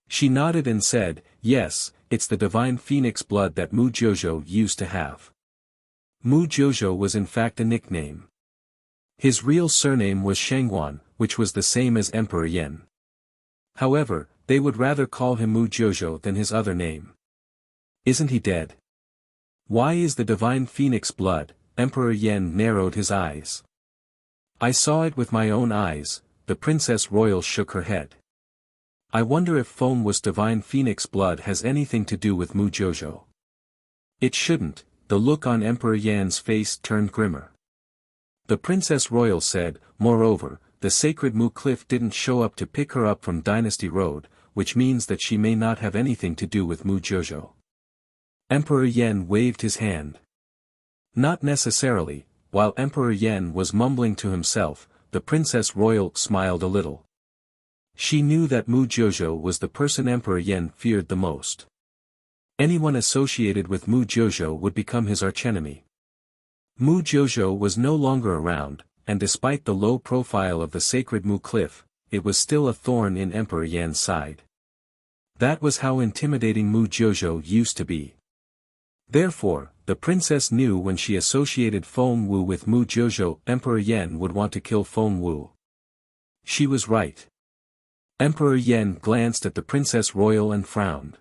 She nodded and said, yes, it's the divine phoenix blood that Mu Jojo used to have. Mu Jojo was in fact a nickname. His real surname was Shangguan, which was the same as Emperor Yan. However, they would rather call him Mu Jojo than his other name. Isn't he dead? Why is the divine phoenix blood? Emperor Yan narrowed his eyes. I saw it with my own eyes. The Princess Royal shook her head. I wonder if Feng Wu's divine phoenix blood has anything to do with Mu Jojo. It shouldn't. The look on Emperor Yan's face turned grimmer. The Princess Royal said, moreover, the sacred Mu Cliff didn't show up to pick her up from Dynasty Road, which means that she may not have anything to do with Mu Jojo. Emperor Yan waved his hand. Not necessarily. While Emperor Yan was mumbling to himself, the Princess Royal smiled a little. She knew that Mu Jojo was the person Emperor Yan feared the most. Anyone associated with Mu Jojo would become his archenemy. Mu Jojo was no longer around, and despite the low profile of the sacred Mu Cliff, it was still a thorn in Emperor Yan's side. That was how intimidating Mu Jojo used to be. Therefore, the princess knew when she associated Feng Wu with Mu Jojo, Emperor Yan would want to kill Feng Wu. She was right. Emperor Yan glanced at the Princess Royal and frowned.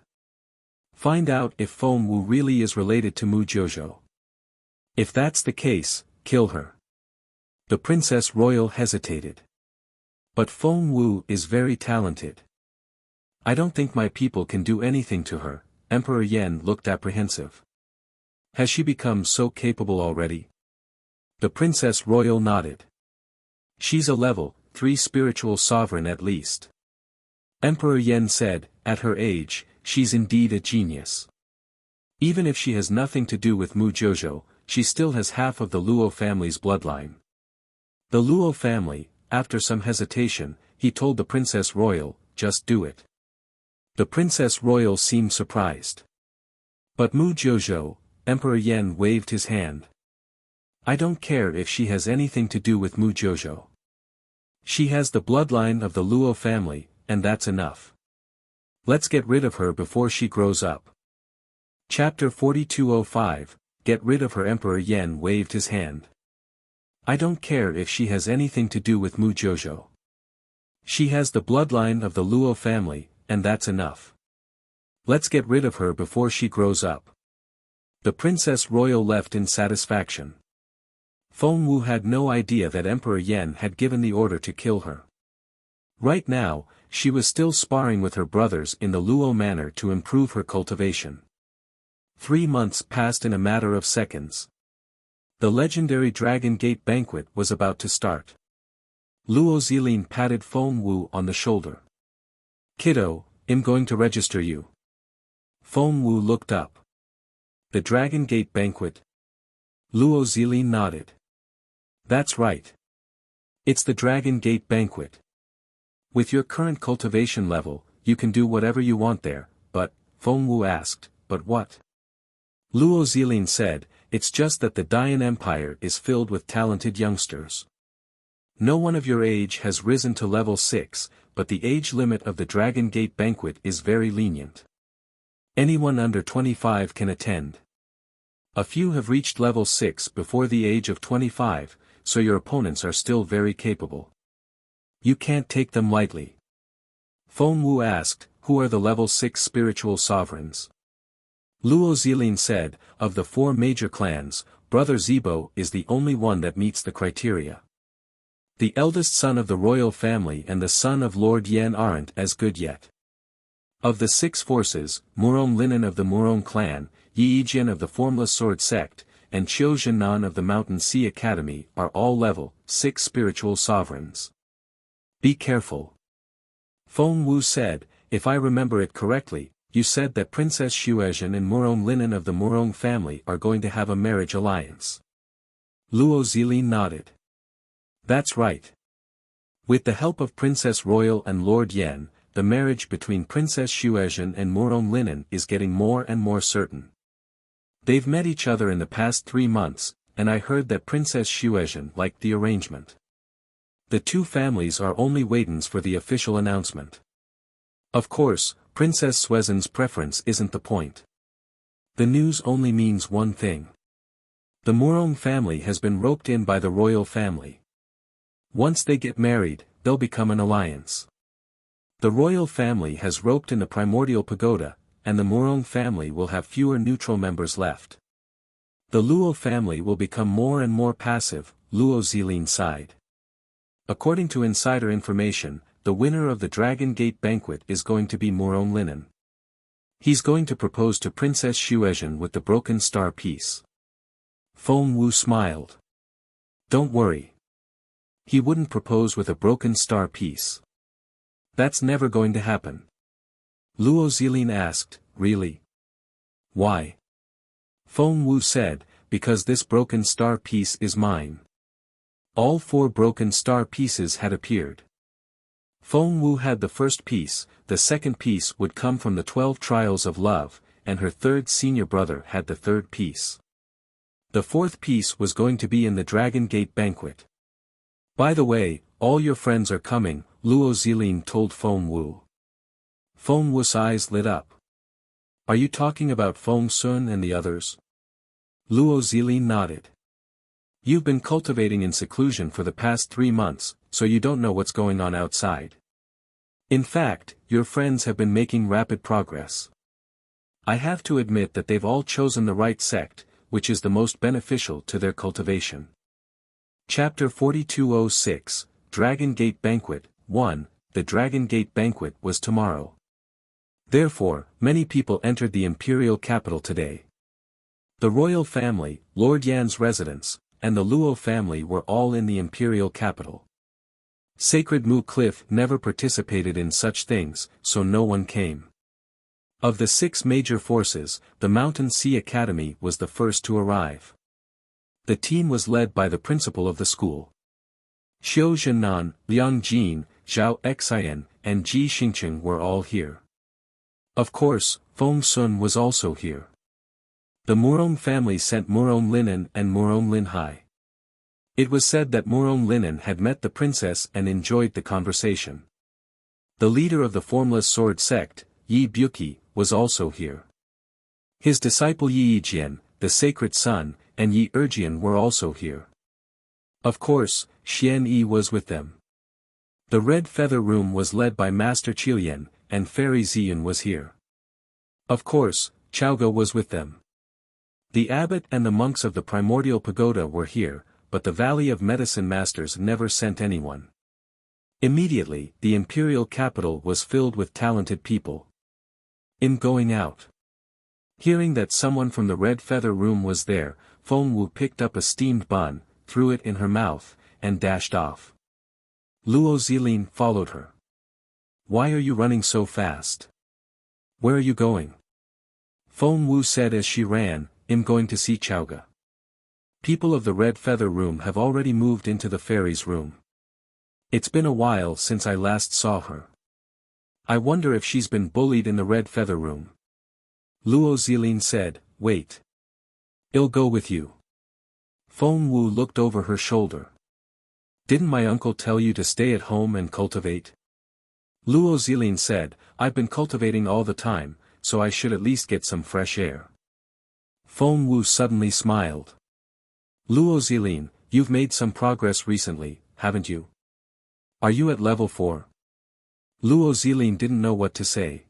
Find out if Feng Wu really is related to Mu Jojo. If that's the case, kill her. The Princess Royal hesitated. But Feng Wu is very talented. I don't think my people can do anything to her. Emperor Yan looked apprehensive. Has she become so capable already? The Princess Royal nodded. She's a level 3 spiritual sovereign at least. Emperor Yan said, at her age, she's indeed a genius. Even if she has nothing to do with Mu Jojo, she still has half of the Luo family's bloodline. The Luo family, after some hesitation, he told the Princess Royal, just do it. The Princess Royal seemed surprised. But Mu Jojo, Emperor Yen waved his hand. I don't care if she has anything to do with Mu Jojo. She has the bloodline of the Luo family, and that's enough. Let's get rid of her before she grows up. Chapter 4205, Get rid of her. Emperor Yen waved his hand. I don't care if she has anything to do with Mu Jojo. She has the bloodline of the Luo family, and that's enough. Let's get rid of her before she grows up. The Princess Royal left in satisfaction. Feng Wu had no idea that Emperor Yen had given the order to kill her. Right now, she was still sparring with her brothers in the Luo manner to improve her cultivation. 3 months passed in a matter of seconds. The legendary Dragon Gate banquet was about to start. Luo Zilin patted Feng Wu on the shoulder. Kiddo, I'm going to register you. Feng Wu looked up. The Dragon Gate banquet? Luo Zilin nodded. That's right. It's the Dragon Gate banquet. With your current cultivation level, you can do whatever you want there, but, Feng Wu asked, but what? Luo Zilin said, it's just that the Dian Empire is filled with talented youngsters. No one of your age has risen to level 6, but the age limit of the Dragon Gate banquet is very lenient. Anyone under 25 can attend. A few have reached level 6 before the age of 25, so your opponents are still very capable. You can't take them lightly. Feng Wu asked, who are the level 6 spiritual sovereigns? Luo Zilin said, of the 4 major clans, Brother Zibo is the only one that meets the criteria. The eldest son of the royal family and the son of Lord Yan aren't as good yet. Of the 6 forces, Murong Linen of the Murong clan, Yi Jian of the Formless Sword sect, and Qiu Zhennan of the Mountain Sea Academy are all level 6 spiritual sovereigns. Be careful. Feng Wu said, if I remember it correctly, you said that Princess Xuezhen and Murong Linen of the Murong family are going to have a marriage alliance. Luo Zilin nodded. That's right. With the help of Princess Royal and Lord Yan, the marriage between Princess Xuezhen and Murong Linen is getting more and more certain. They've met each other in the past 3 months, and I heard that Princess Xuezhen liked the arrangement. The 2 families are only waiting for the official announcement. Of course, Princess Xuezhen's preference isn't the point. The news only means one thing. The Murong family has been roped in by the royal family. Once they get married, they'll become an alliance. The royal family has roped in the primordial pagoda, and the Murong family will have fewer neutral members left. The Luo family will become more and more passive, Luo Zilin sighed. According to insider information, the winner of the Dragon Gate banquet is going to be Murong Linen. He's going to propose to Princess Xuezhen with the broken star piece. Feng Wu smiled. Don't worry. He wouldn't propose with a broken star piece. That's never going to happen. Luo Zilin asked, really? Why? Feng Wu said, because this broken star piece is mine. All 4 broken star pieces had appeared. Feng Wu had the first piece, the second piece would come from the 12 trials of love, and her 3rd senior brother had the 3rd piece. The 4th piece was going to be in the Dragon Gate banquet. By the way, all your friends are coming, Luo Zilin told Feng Wu. Feng Wu's eyes lit up. Are you talking about Feng Sun and the others? Luo Zilin nodded. You've been cultivating in seclusion for the past 3 months, so you don't know what's going on outside. In fact, your friends have been making rapid progress. I have to admit that they've all chosen the right sect, which is the most beneficial to their cultivation. Chapter 4206, Dragon Gate Banquet, 1, The Dragon Gate Banquet was tomorrow. Therefore, many people entered the imperial capital today. The royal family, Lord Yan's residence, and the Luo family were all in the imperial capital. Sacred Mu Cliff never participated in such things, so no one came. Of the 6 major forces, the Mountain Sea Academy was the first to arrive. The team was led by the principal of the school. Qiu Zhennan, Liang Jin, Zhao Xian, and Ji Xingqing were all here. Of course, Feng Sun was also here. The Murong family sent Murong Linen and Murong Linhai. It was said that Murong Linen had met the princess and enjoyed the conversation. The leader of the formless sword sect, Yi Buki, was also here. His disciple Yi Yijian, the sacred son, and Yi Erjian were also here. Of course, Xian Yi was with them. The Red Feather Room was led by Master Qiuyan, and Fairy Ziyun was here. Of course, Chaoga was with them. The abbot and the monks of the primordial pagoda were here, but the Valley of Medicine Masters never sent anyone. Immediately, the imperial capital was filled with talented people. In going out. Hearing that someone from the Red Feather Room was there, Feng Wu picked up a steamed bun, threw it in her mouth, and dashed off. Luo Zilin followed her. "Why are you running so fast? Where are you going?" Feng Wu said as she ran, "I'm going to see Chaoga. People of the Red Feather Room have already moved into the fairy's room. It's been a while since I last saw her. I wonder if she's been bullied in the Red Feather Room." Luo Zilin said, "Wait. I'll go with you." Feng Wu looked over her shoulder. "Didn't my uncle tell you to stay at home and cultivate?" Luo Zilin said, "I've been cultivating all the time, so I should at least get some fresh air." Feng Wu suddenly smiled. "Luo Zilin, you've made some progress recently, haven't you? Are you at level 4? Luo Zilin didn't know what to say.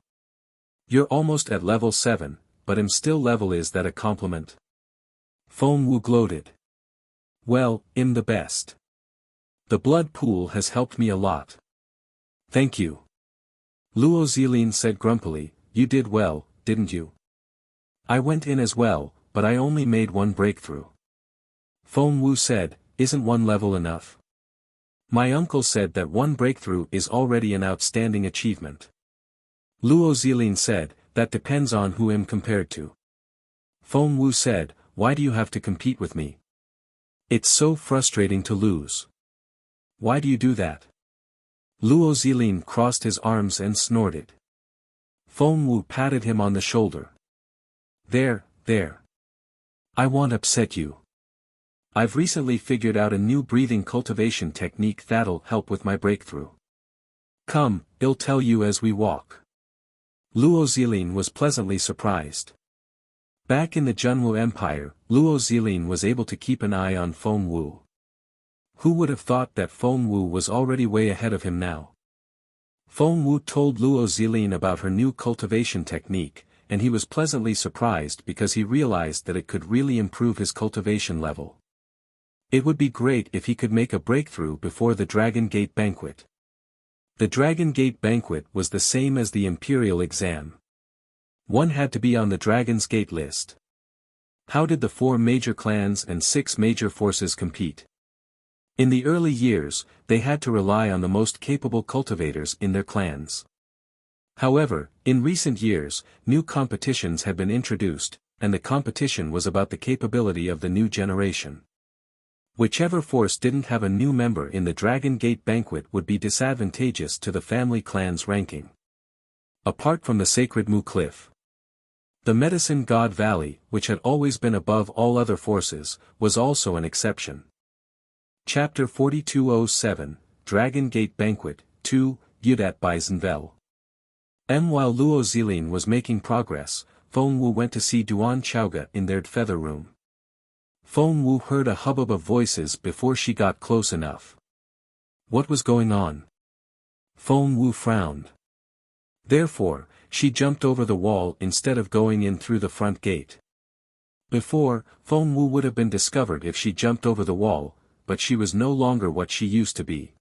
"You're almost at level 7, but I'm still level. Is that a compliment?" Feng Wu gloated. "Well, I'm the best. The blood pool has helped me a lot." "Thank you." Luo Zilin said grumpily, "You did well, didn't you? I went in as well, but I only made one breakthrough." Feng Wu said, "Isn't one level enough? My uncle said that one breakthrough is already an outstanding achievement." Luo Zilin said, "That depends on who I'm compared to." Feng Wu said, "Why do you have to compete with me? It's so frustrating to lose." "Why do you do that?" Luo Zilin crossed his arms and snorted. Feng Wu patted him on the shoulder. There. I won't upset you. I've recently figured out a new breathing cultivation technique that'll help with my breakthrough. Come, I'll tell you as we walk." Luo Zilin was pleasantly surprised. Back in the Junwu Empire, Luo Zilin was able to keep an eye on Feng Wu. Who would have thought that Feng Wu was already way ahead of him now? Feng Wu told Luo Zilin about her new cultivation technique, and he was pleasantly surprised because he realized that it could really improve his cultivation level. It would be great if he could make a breakthrough before the Dragon Gate Banquet. The Dragon Gate Banquet was the same as the Imperial exam. One had to be on the Dragon's Gate list. How did the 4 major clans and 6 major forces compete? In the early years, they had to rely on the most capable cultivators in their clans. However, in recent years, new competitions had been introduced, and the competition was about the capability of the new generation. Whichever force didn't have a new member in the Dragon Gate Banquet would be disadvantageous to the family clan's ranking. Apart from the sacred Mu Cliff, the Medicine God Valley, which had always been above all other forces, was also an exception. Chapter 4207, Dragon Gate Banquet, 2, Yudat by Zenvel. While Luo Zilin was making progress, Feng Wu went to see Duan Chaoga in their feather room. Feng Wu heard a hubbub of voices before she got close enough. What was going on? Feng Wu frowned. Therefore, she jumped over the wall instead of going in through the front gate. Before, Feng Wu would have been discovered if she jumped over the wall, but she was no longer what she used to be.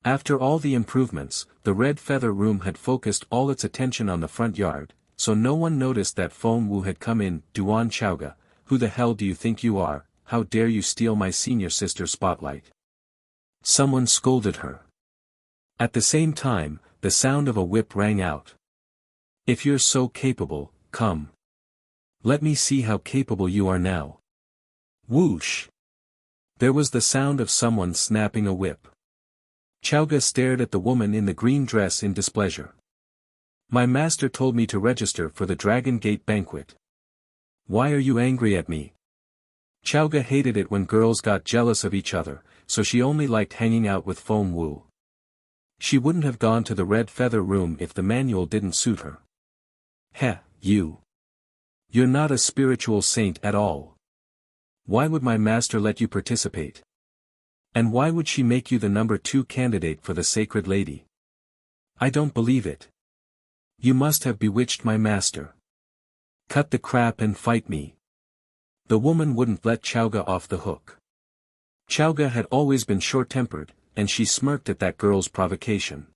After all the improvements, the Red Feather Room had focused all its attention on the front yard, so no one noticed that Feng Wu had come in. "Duan Chaoga, who the hell do you think you are? How dare you steal my senior sister's spotlight?" Someone scolded her. At the same time, the sound of a whip rang out. "If you're so capable, come. Let me see how capable you are now." Whoosh! There was the sound of someone snapping a whip. Chaoga stared at the woman in the green dress in displeasure. My master told me to register for the Dragon Gate banquet. Why are you angry at me? Chowga hated it when girls got jealous of each other, so she only liked hanging out with Feng Wu. She wouldn't have gone to the Red Feather Room if the manual didn't suit her. Heh, you. You're not a spiritual saint at all. Why would my master let you participate? And why would she make you the number 2 candidate for the Sacred Lady? I don't believe it. You must have bewitched my master. Cut the crap and fight me. The woman wouldn't let Chowga off the hook. Chowga had always been short-tempered, and she smirked at that girl's provocation.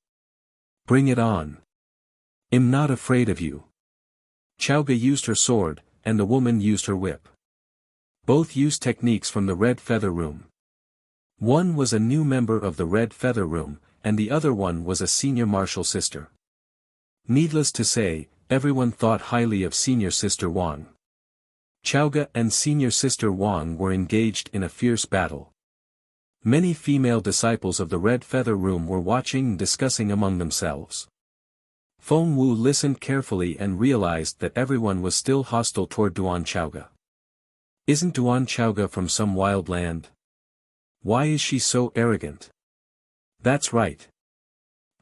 Bring it on. I'm not afraid of you. Chowga used her sword, and the woman used her whip. Both used techniques from the Red Feather Room. One was a new member of the Red Feather Room, and the other one was a senior martial sister. Needless to say, everyone thought highly of Senior Sister Wang. Chowga and Senior Sister Wang were engaged in a fierce battle. Many female disciples of the Red Feather Room were watching and discussing among themselves. Feng Wu listened carefully and realized that everyone was still hostile toward Duan Chowga. Isn't Duan Chowga from some wild land? Why is she so arrogant? That's right.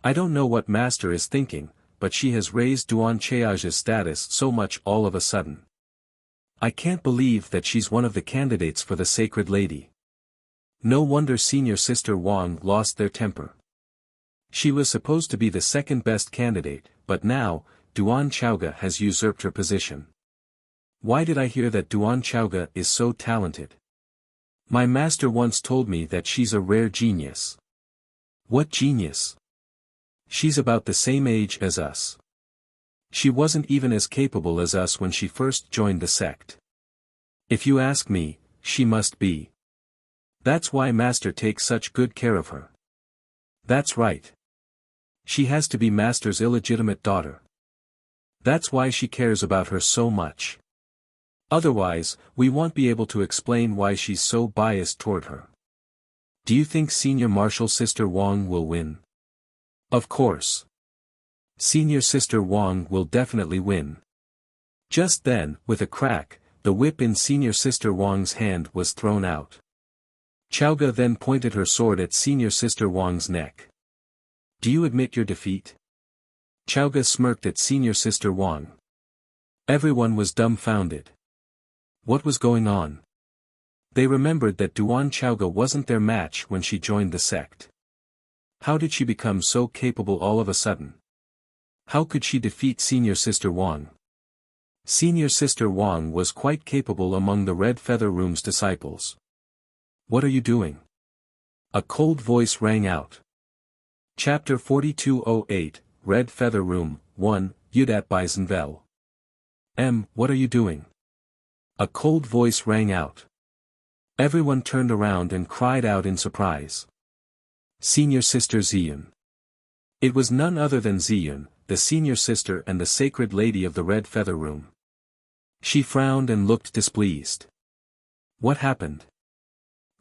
I don't know what Master is thinking, but she has raised Duan Chaoja's status so much all of a sudden. I can't believe that she's one of the candidates for the Sacred Lady. No wonder Senior Sister Wang lost their temper. She was supposed to be the second best candidate, but now, Duan Chowga has usurped her position. Why did I hear that Duan Chowga is so talented? My master once told me that she's a rare genius. What genius? She's about the same age as us. She wasn't even as capable as us when she first joined the sect. If you ask me, she must be. That's why Master takes such good care of her. That's right. She has to be Master's illegitimate daughter. That's why she cares about her so much. Otherwise, we won't be able to explain why she's so biased toward her. Do you think Senior Martial Sister Wang will win? Of course. Senior Sister Wang will definitely win. Just then, with a crack, the whip in Senior Sister Wang's hand was thrown out. Chowga then pointed her sword at Senior Sister Wang's neck. Do you admit your defeat? Chowga smirked at Senior Sister Wang. Everyone was dumbfounded. What was going on? They remembered that Duan Chowga wasn't their match when she joined the sect. How did she become so capable all of a sudden? How could she defeat Senior Sister Wang? Senior Sister Wang was quite capable among the Red Feather Room's disciples. What are you doing? A cold voice rang out. Chapter 4208, Red Feather Room, 1, Udat Bisenvel. What are you doing? A cold voice rang out. Everyone turned around and cried out in surprise. Senior Sister Ziyun. It was none other than Ziyun, the senior sister and the Sacred Lady of the Red Feather Room. She frowned and looked displeased. What happened?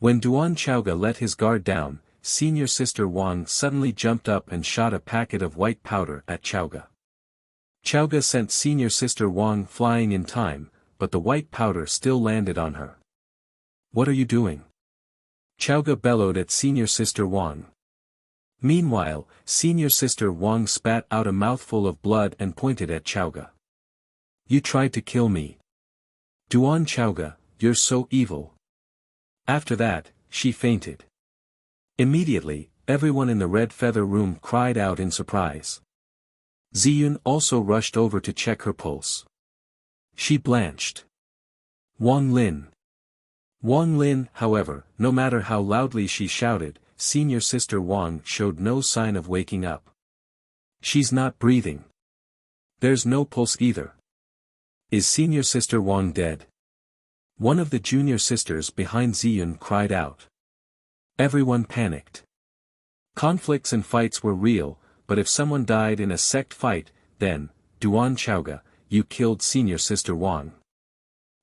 When Duan Chowga let his guard down, Senior Sister Wang suddenly jumped up and shot a packet of white powder at Chowga. Chowga sent Senior Sister Wang flying in time, but the white powder still landed on her. What are you doing? Chowga bellowed at Senior Sister Wang. Meanwhile, Senior Sister Wang spat out a mouthful of blood and pointed at Chowga. You tried to kill me. Duan Chowga, you're so evil. After that, she fainted. Immediately, everyone in the Red Feather Room cried out in surprise. Ziyun also rushed over to check her pulse. She blanched. Wang Lin. Wang Lin, however, no matter how loudly she shouted, Senior Sister Wang showed no sign of waking up. She's not breathing. There's no pulse either. Is Senior Sister Wang dead? One of the junior sisters behind Ziyun cried out. Everyone panicked. Conflicts and fights were real, but if someone died in a sect fight, then, Duan Chowga, you killed Senior Sister Wang.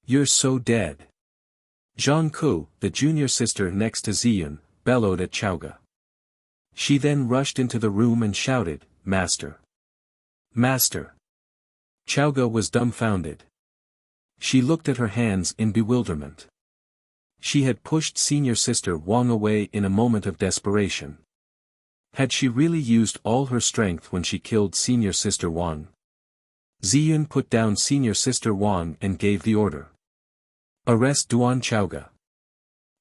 You're so dead. Zhang Ku, the junior sister next to Ziyun, bellowed at Chowga. She then rushed into the room and shouted, Master. Master. Chowga was dumbfounded. She looked at her hands in bewilderment. She had pushed senior sister Wang away in a moment of desperation. Had she really used all her strength when she killed senior sister Wang? Ziyun put down senior sister Wang and gave the order. Arrest Duan Chowga.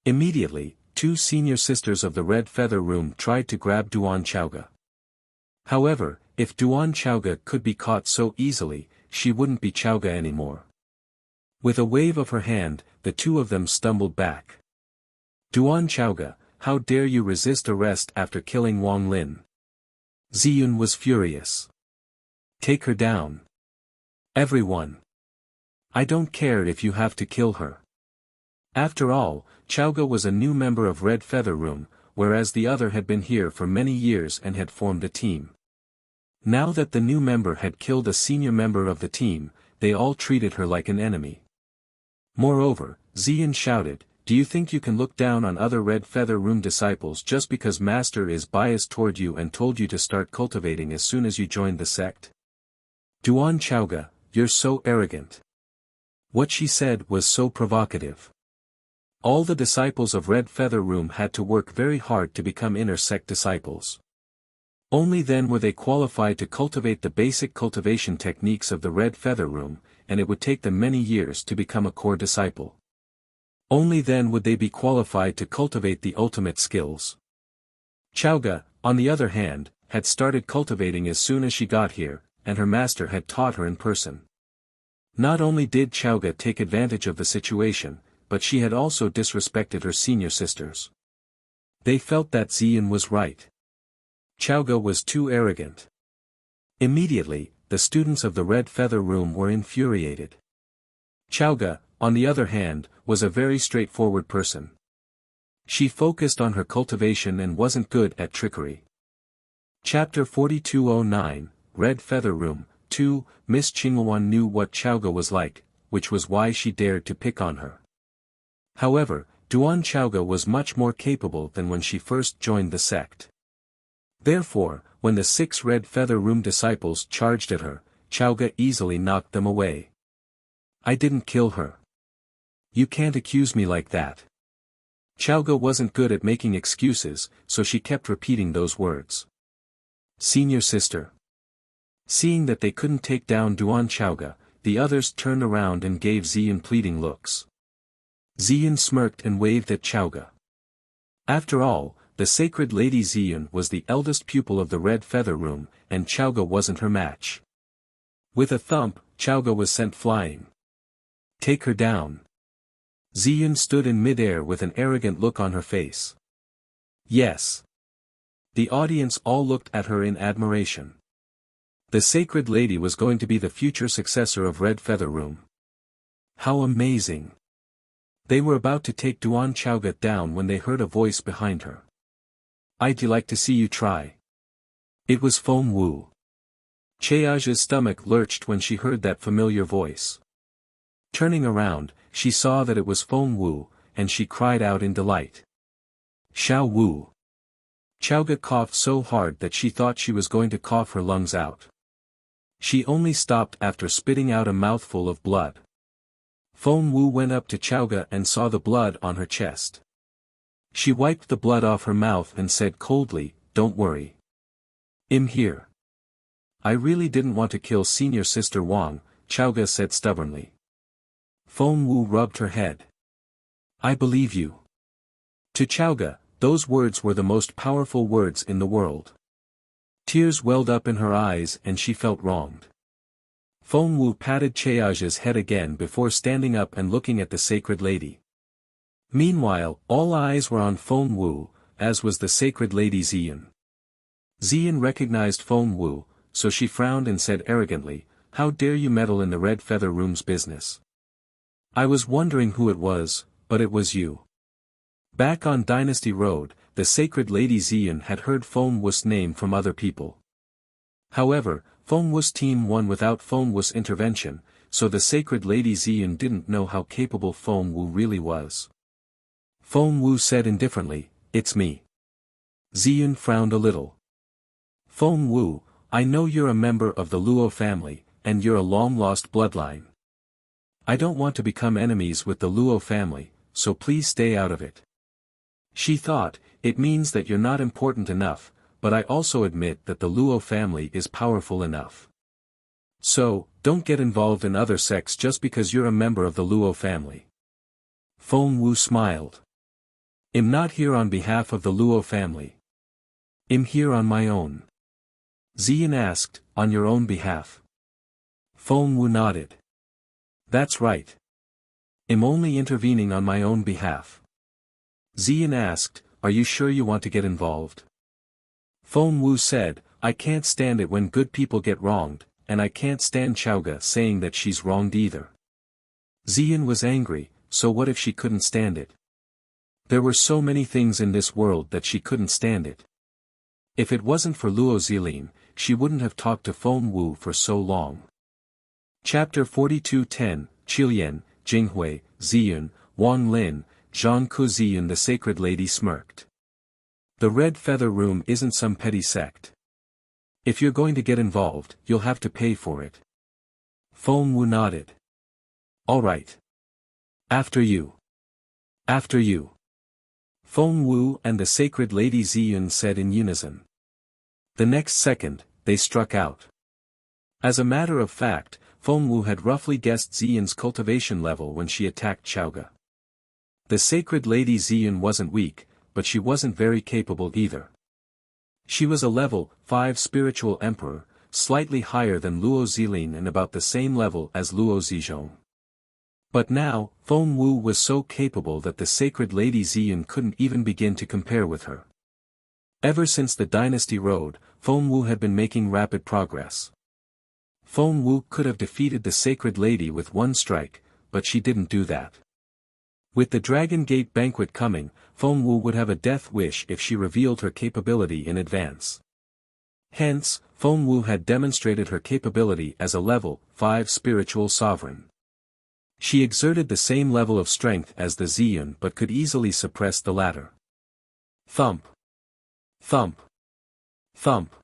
Immediately, two senior sisters of the Red Feather Room tried to grab Duan Chowga. However, if Duan Chowga could be caught so easily, she wouldn't be Chowga anymore. With a wave of her hand, the two of them stumbled back. Duan Chowga, how dare you resist arrest after killing Wang Lin? Ziyun was furious. Take her down. Everyone. I don't care if you have to kill her. After all, Chowga was a new member of Red Feather Room, whereas the other had been here for many years and had formed a team. Now that the new member had killed a senior member of the team, they all treated her like an enemy. Moreover, Ziyun shouted, "Do you think you can look down on other Red Feather Room disciples just because Master is biased toward you and told you to start cultivating as soon as you joined the sect? Duan Chowga, you're so arrogant." What she said was so provocative. All the disciples of Red Feather Room had to work very hard to become inner sect disciples. Only then were they qualified to cultivate the basic cultivation techniques of the Red Feather Room, and it would take them many years to become a core disciple. Only then would they be qualified to cultivate the ultimate skills. Chowga, on the other hand, had started cultivating as soon as she got here, and her master had taught her in person. Not only did Chowga take advantage of the situation, but she had also disrespected her senior sisters. They felt that Ziyun was right. Chowga was too arrogant. Immediately, the students of the Red Feather Room were infuriated. Chowga, on the other hand, was a very straightforward person. She focused on her cultivation and wasn't good at trickery. Chapter 4209, Red Feather Room, 2, Miss Qingwan knew what Chowga was like, which was why she dared to pick on her. However, Duan Chowga was much more capable than when she first joined the sect. Therefore, when the 6 Red Feather Room disciples charged at her, Chowga easily knocked them away. I didn't kill her. You can't accuse me like that. Chowga wasn't good at making excuses, so she kept repeating those words. Senior sister. Seeing that they couldn't take down Duan Chowga, the others turned around and gave Ziyun pleading looks. Ziyun smirked and waved at Chowga. After all, the sacred lady Ziyun was the eldest pupil of the Red Feather Room, and Chowga wasn't her match. With a thump, Chowga was sent flying. Take her down. Ziyun stood in mid-air with an arrogant look on her face. Yes. The audience all looked at her in admiration. The sacred lady was going to be the future successor of Red Feather Room. How amazing. They were about to take Duan Chowga down when they heard a voice behind her. I'd like to see you try. It was Feng Wu. Cheaja's stomach lurched when she heard that familiar voice. Turning around, she saw that it was Feng Wu, and she cried out in delight. Xiao Wu. Chowga coughed so hard that she thought she was going to cough her lungs out. She only stopped after spitting out a mouthful of blood. Feng Wu went up to Chowga and saw the blood on her chest. She wiped the blood off her mouth and said coldly, "Don't worry. I'm here." I really didn't want to kill senior sister Wang, Chowga said stubbornly. Feng Wu rubbed her head. I believe you. To Chowga, those words were the most powerful words in the world. Tears welled up in her eyes and she felt wronged. Feng Wu patted Cheaja's head again before standing up and looking at the sacred lady. Meanwhile, all eyes were on Feng Wu, as was the sacred lady Ziyun. Ziyun recognized Feng Wu, so she frowned and said arrogantly, "How dare you meddle in the Red Feather Room's business? I was wondering who it was, but it was you." Back on Dynasty Road, the sacred lady Ziyun had heard Feng Wu's name from other people. However, Feng Wu's team won without Feng Wu's intervention, so the sacred lady Ziyun didn't know how capable Feng Wu really was. Feng Wu said indifferently, "It's me." Ziyun frowned a little. "Feng Wu, I know you're a member of the Luo family, and you're a long-lost bloodline. I don't want to become enemies with the Luo family, so please stay out of it. She thought, it means that you're not important enough, but I also admit that the Luo family is powerful enough. So, don't get involved in other sects just because you're a member of the Luo family. Feng Wu smiled. I'm not here on behalf of the Luo family. I'm here on my own. Ziyin asked, on your own behalf? Feng Wu nodded. That's right. I'm only intervening on my own behalf. Ziyin asked, are you sure you want to get involved? Feng Wu said, I can't stand it when good people get wronged, and I can't stand Chowga saying that she's wronged either. Ziyin was angry, so what if she couldn't stand it? There were so many things in this world that she couldn't stand it. If it wasn't for Luo Zilin, she wouldn't have talked to Feng Wu for so long. Chapter 42:10, Qilian, Jinghui, Ziyun, Wang Lin, Zhang Ku. Ziyun the Sacred Lady smirked. The Red Feather Room isn't some petty sect. If you're going to get involved, you'll have to pay for it. Feng Wu nodded. All right. After you. After you. Feng Wu and the Sacred Lady Ziyun said in unison. The next second, they struck out. As a matter of fact, Feng Wu had roughly guessed Ziyun's cultivation level when she attacked Chowga. The Sacred Lady Ziyun wasn't weak, but she wasn't very capable either. She was a level 5 spiritual emperor, slightly higher than Luo Zilin and about the same level as Luo Zizhong. But now, Feng Wu was so capable that the Sacred Lady Ziyun couldn't even begin to compare with her. Ever since the Dynasty Road, Feng Wu had been making rapid progress. Feng Wu could have defeated the Sacred Lady with one strike, but she didn't do that. With the Dragon Gate banquet coming, Feng Wu would have a death wish if she revealed her capability in advance. Hence, Feng Wu had demonstrated her capability as a level 5 spiritual sovereign. She exerted the same level of strength as the Ziyun but could easily suppress the latter. Thump. Thump. Thump.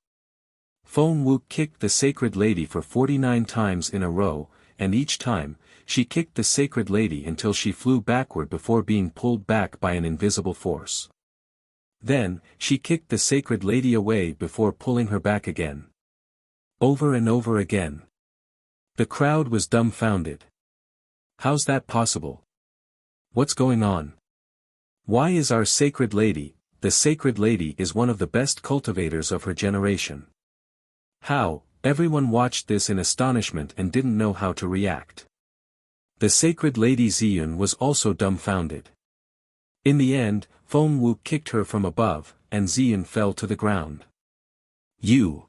Feng Wu kicked the Sacred Lady for 49 times in a row, and each time, she kicked the Sacred Lady until she flew backward before being pulled back by an invisible force. Then, she kicked the Sacred Lady away before pulling her back again. Over and over again. The crowd was dumbfounded. How's that possible? What's going on? Why is our Sacred Lady, the Sacred Lady is one of the best cultivators of her generation? How? Everyone watched this in astonishment and didn't know how to react. The Sacred Lady Ziyun was also dumbfounded. In the end, Feng Wu kicked her from above, and Ziyun fell to the ground. You!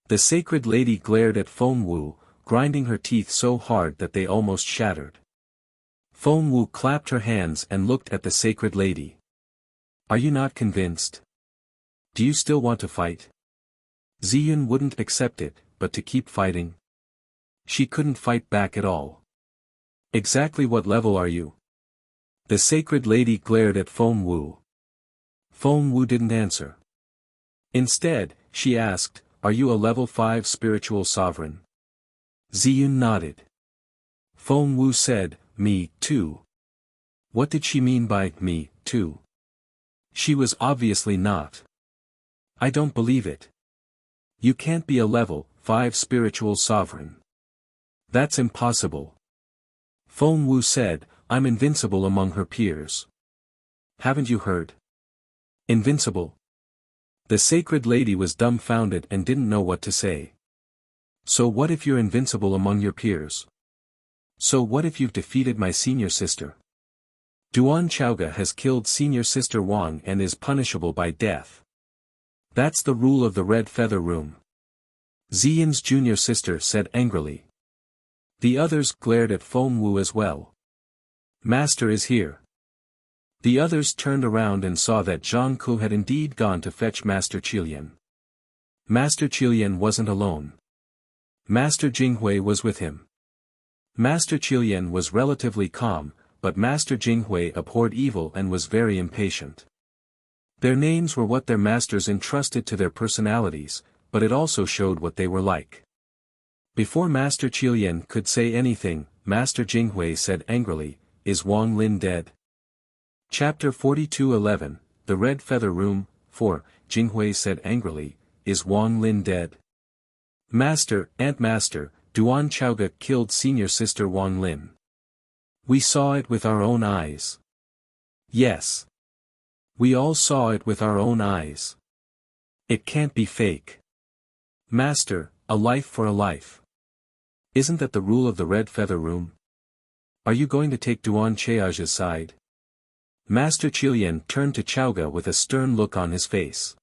The Sacred Lady glared at Feng Wu, grinding her teeth so hard that they almost shattered. Feng Wu clapped her hands and looked at the Sacred Lady. Are you not convinced? Do you still want to fight? Ziyun wouldn't accept it, but to keep fighting? She couldn't fight back at all. Exactly what level are you? The Sacred Lady glared at Feng Wu. Feng Wu didn't answer. Instead, she asked, are you a level 5 spiritual sovereign? Ziyun nodded. Feng Wu said, me, too. What did she mean by, me, too? She was obviously not. I don't believe it. You can't be a level 5 spiritual sovereign. That's impossible. Feng Wu said, I'm invincible among her peers. Haven't you heard? Invincible? The Sacred Lady was dumbfounded and didn't know what to say. So what if you're invincible among your peers? So what if you've defeated my senior sister? Duan Chaoga has killed senior sister Wang and is punishable by death. That's the rule of the Red Feather Room. Ziyun's junior sister said angrily. The others glared at Feng Wu as well. Master is here. The others turned around and saw that Zhang Ku had indeed gone to fetch Master Qilian. Master Qilian wasn't alone. Master Jinghui was with him. Master Qilian was relatively calm, but Master Jinghui abhorred evil and was very impatient. Their names were what their masters entrusted to their personalities, but it also showed what they were like. Before Master Qilian could say anything, Master Jinghui said angrily, "Is Wang Lin dead?" Chapter 42:11, The Red Feather Room, 4, Jinghui said angrily, "Is Wang Lin dead?" "Master, Aunt Master, Duan Chaoga killed senior sister Wang Lin. We saw it with our own eyes." "Yes. We all saw it with our own eyes. It can't be fake." "Master, a life for a life. Isn't that the rule of the Red Feather Room? Are you going to take Duan Chaoga's side?" Master Qilian turned to Chaoga with a stern look on his face.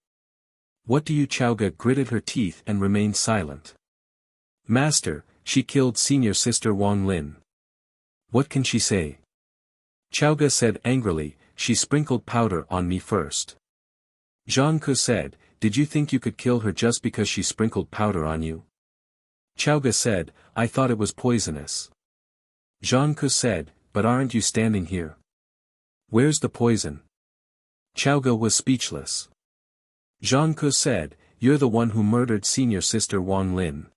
"What do you?" Chaoga gritted her teeth and remained silent. "Master, she killed senior sister Wang Lin. What can she say?" Chaoga said angrily, "She sprinkled powder on me first." Zhang Ke said, "Did you think you could kill her just because she sprinkled powder on you?" Chaoga said, "I thought it was poisonous." Zhang Ke said, "But aren't you standing here? Where's the poison?" Chaoga was speechless. Zhang Ke said, "You're the one who murdered senior sister Wang Lin.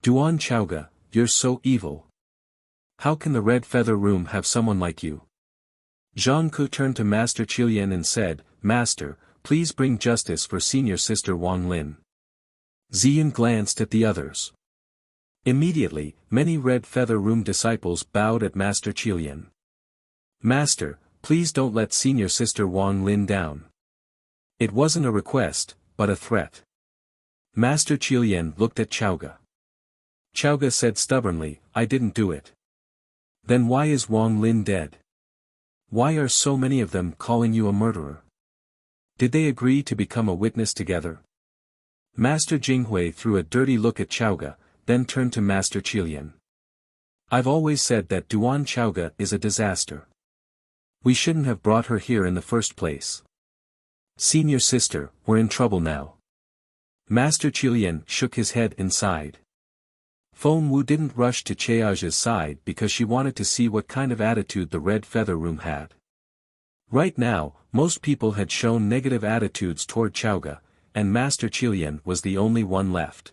Duan Chaoga, you're so evil. How can the Red Feather Room have someone like you?" Zhang Ke turned to Master Qilian and said, "Master, please bring justice for senior sister Wang Lin." Ziyan glanced at the others. Immediately, many Red Feather Room disciples bowed at Master Qilian. "Master, please don't let senior sister Wang Lin down." It wasn't a request, but a threat. Master Qilian looked at Chaoga. Chaoga said stubbornly, "I didn't do it." "Then why is Wang Lin dead? Why are so many of them calling you a murderer? Did they agree to become a witness together?" Master Jinghui threw a dirty look at Chaoga, then turned to Master Qilian. "I've always said that Duan Chaoga is a disaster. We shouldn't have brought her here in the first place. Senior sister, we're in trouble now." Master Qilian shook his head and sighed. Feng Wu didn't rush to Chaoga's side because she wanted to see what kind of attitude the Red Feather Room had. Right now, most people had shown negative attitudes toward Chaoga, and Master Qilian was the only one left.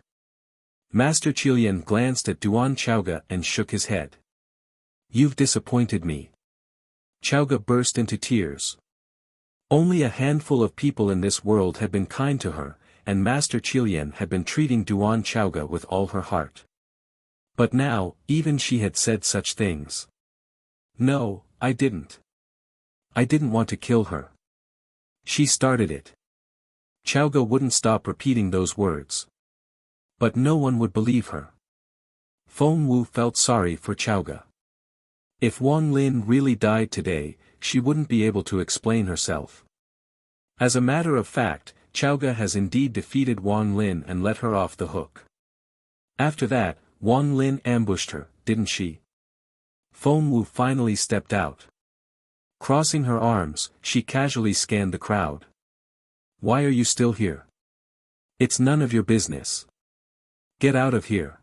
Master Qilian glanced at Duan Chaoga and shook his head. "You've disappointed me." Chaoga burst into tears. Only a handful of people in this world had been kind to her, and Master Qilian had been treating Duan Chaoga with all her heart. But now, even she had said such things. "No, I didn't. I didn't want to kill her. She started it." Chaoga wouldn't stop repeating those words. But no one would believe her. Feng Wu felt sorry for Chaoga. If Wang Lin really died today, she wouldn't be able to explain herself. As a matter of fact, Chaoga has indeed defeated Wang Lin and let her off the hook. After that, Wang Lin ambushed her, didn't she? Feng Wu finally stepped out. Crossing her arms, she casually scanned the crowd. "Why are you still here? It's none of your business. Get out of here."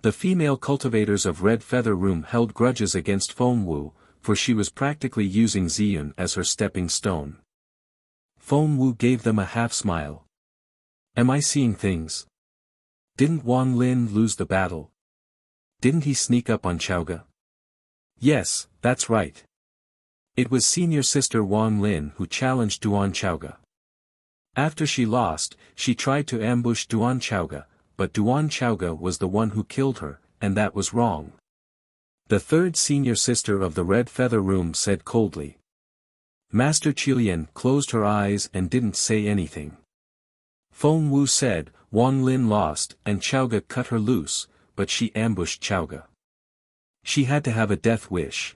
The female cultivators of Red Feather Room held grudges against Feng Wu, for she was practically using Ziyun as her stepping stone. Feng Wu gave them a half-smile. "Am I seeing things? Didn't Wang Lin lose the battle? Didn't he sneak up on Chaoga?" "Yes, that's right. It was senior sister Wang Lin who challenged Duan Chaoga. After she lost, she tried to ambush Duan Chaoga, but Duan Chaoga was the one who killed her, and that was wrong." The third senior sister of the Red Feather Room said coldly. Master Qilian closed her eyes and didn't say anything. Feng Wu said, "Wang Lin lost and Chaoga cut her loose, but she ambushed Chaoga. She had to have a death wish.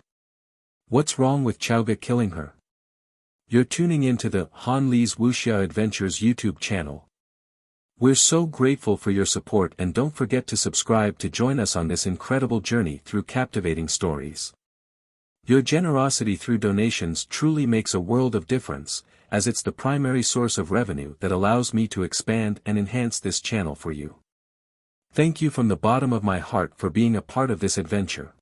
What's wrong with Chaoga killing her?" You're tuning into the Han Li's Wuxia Adventures YouTube channel. We're so grateful for your support, and don't forget to subscribe to join us on this incredible journey through captivating stories. Your generosity through donations truly makes a world of difference, as it's the primary source of revenue that allows me to expand and enhance this channel for you. Thank you from the bottom of my heart for being a part of this adventure.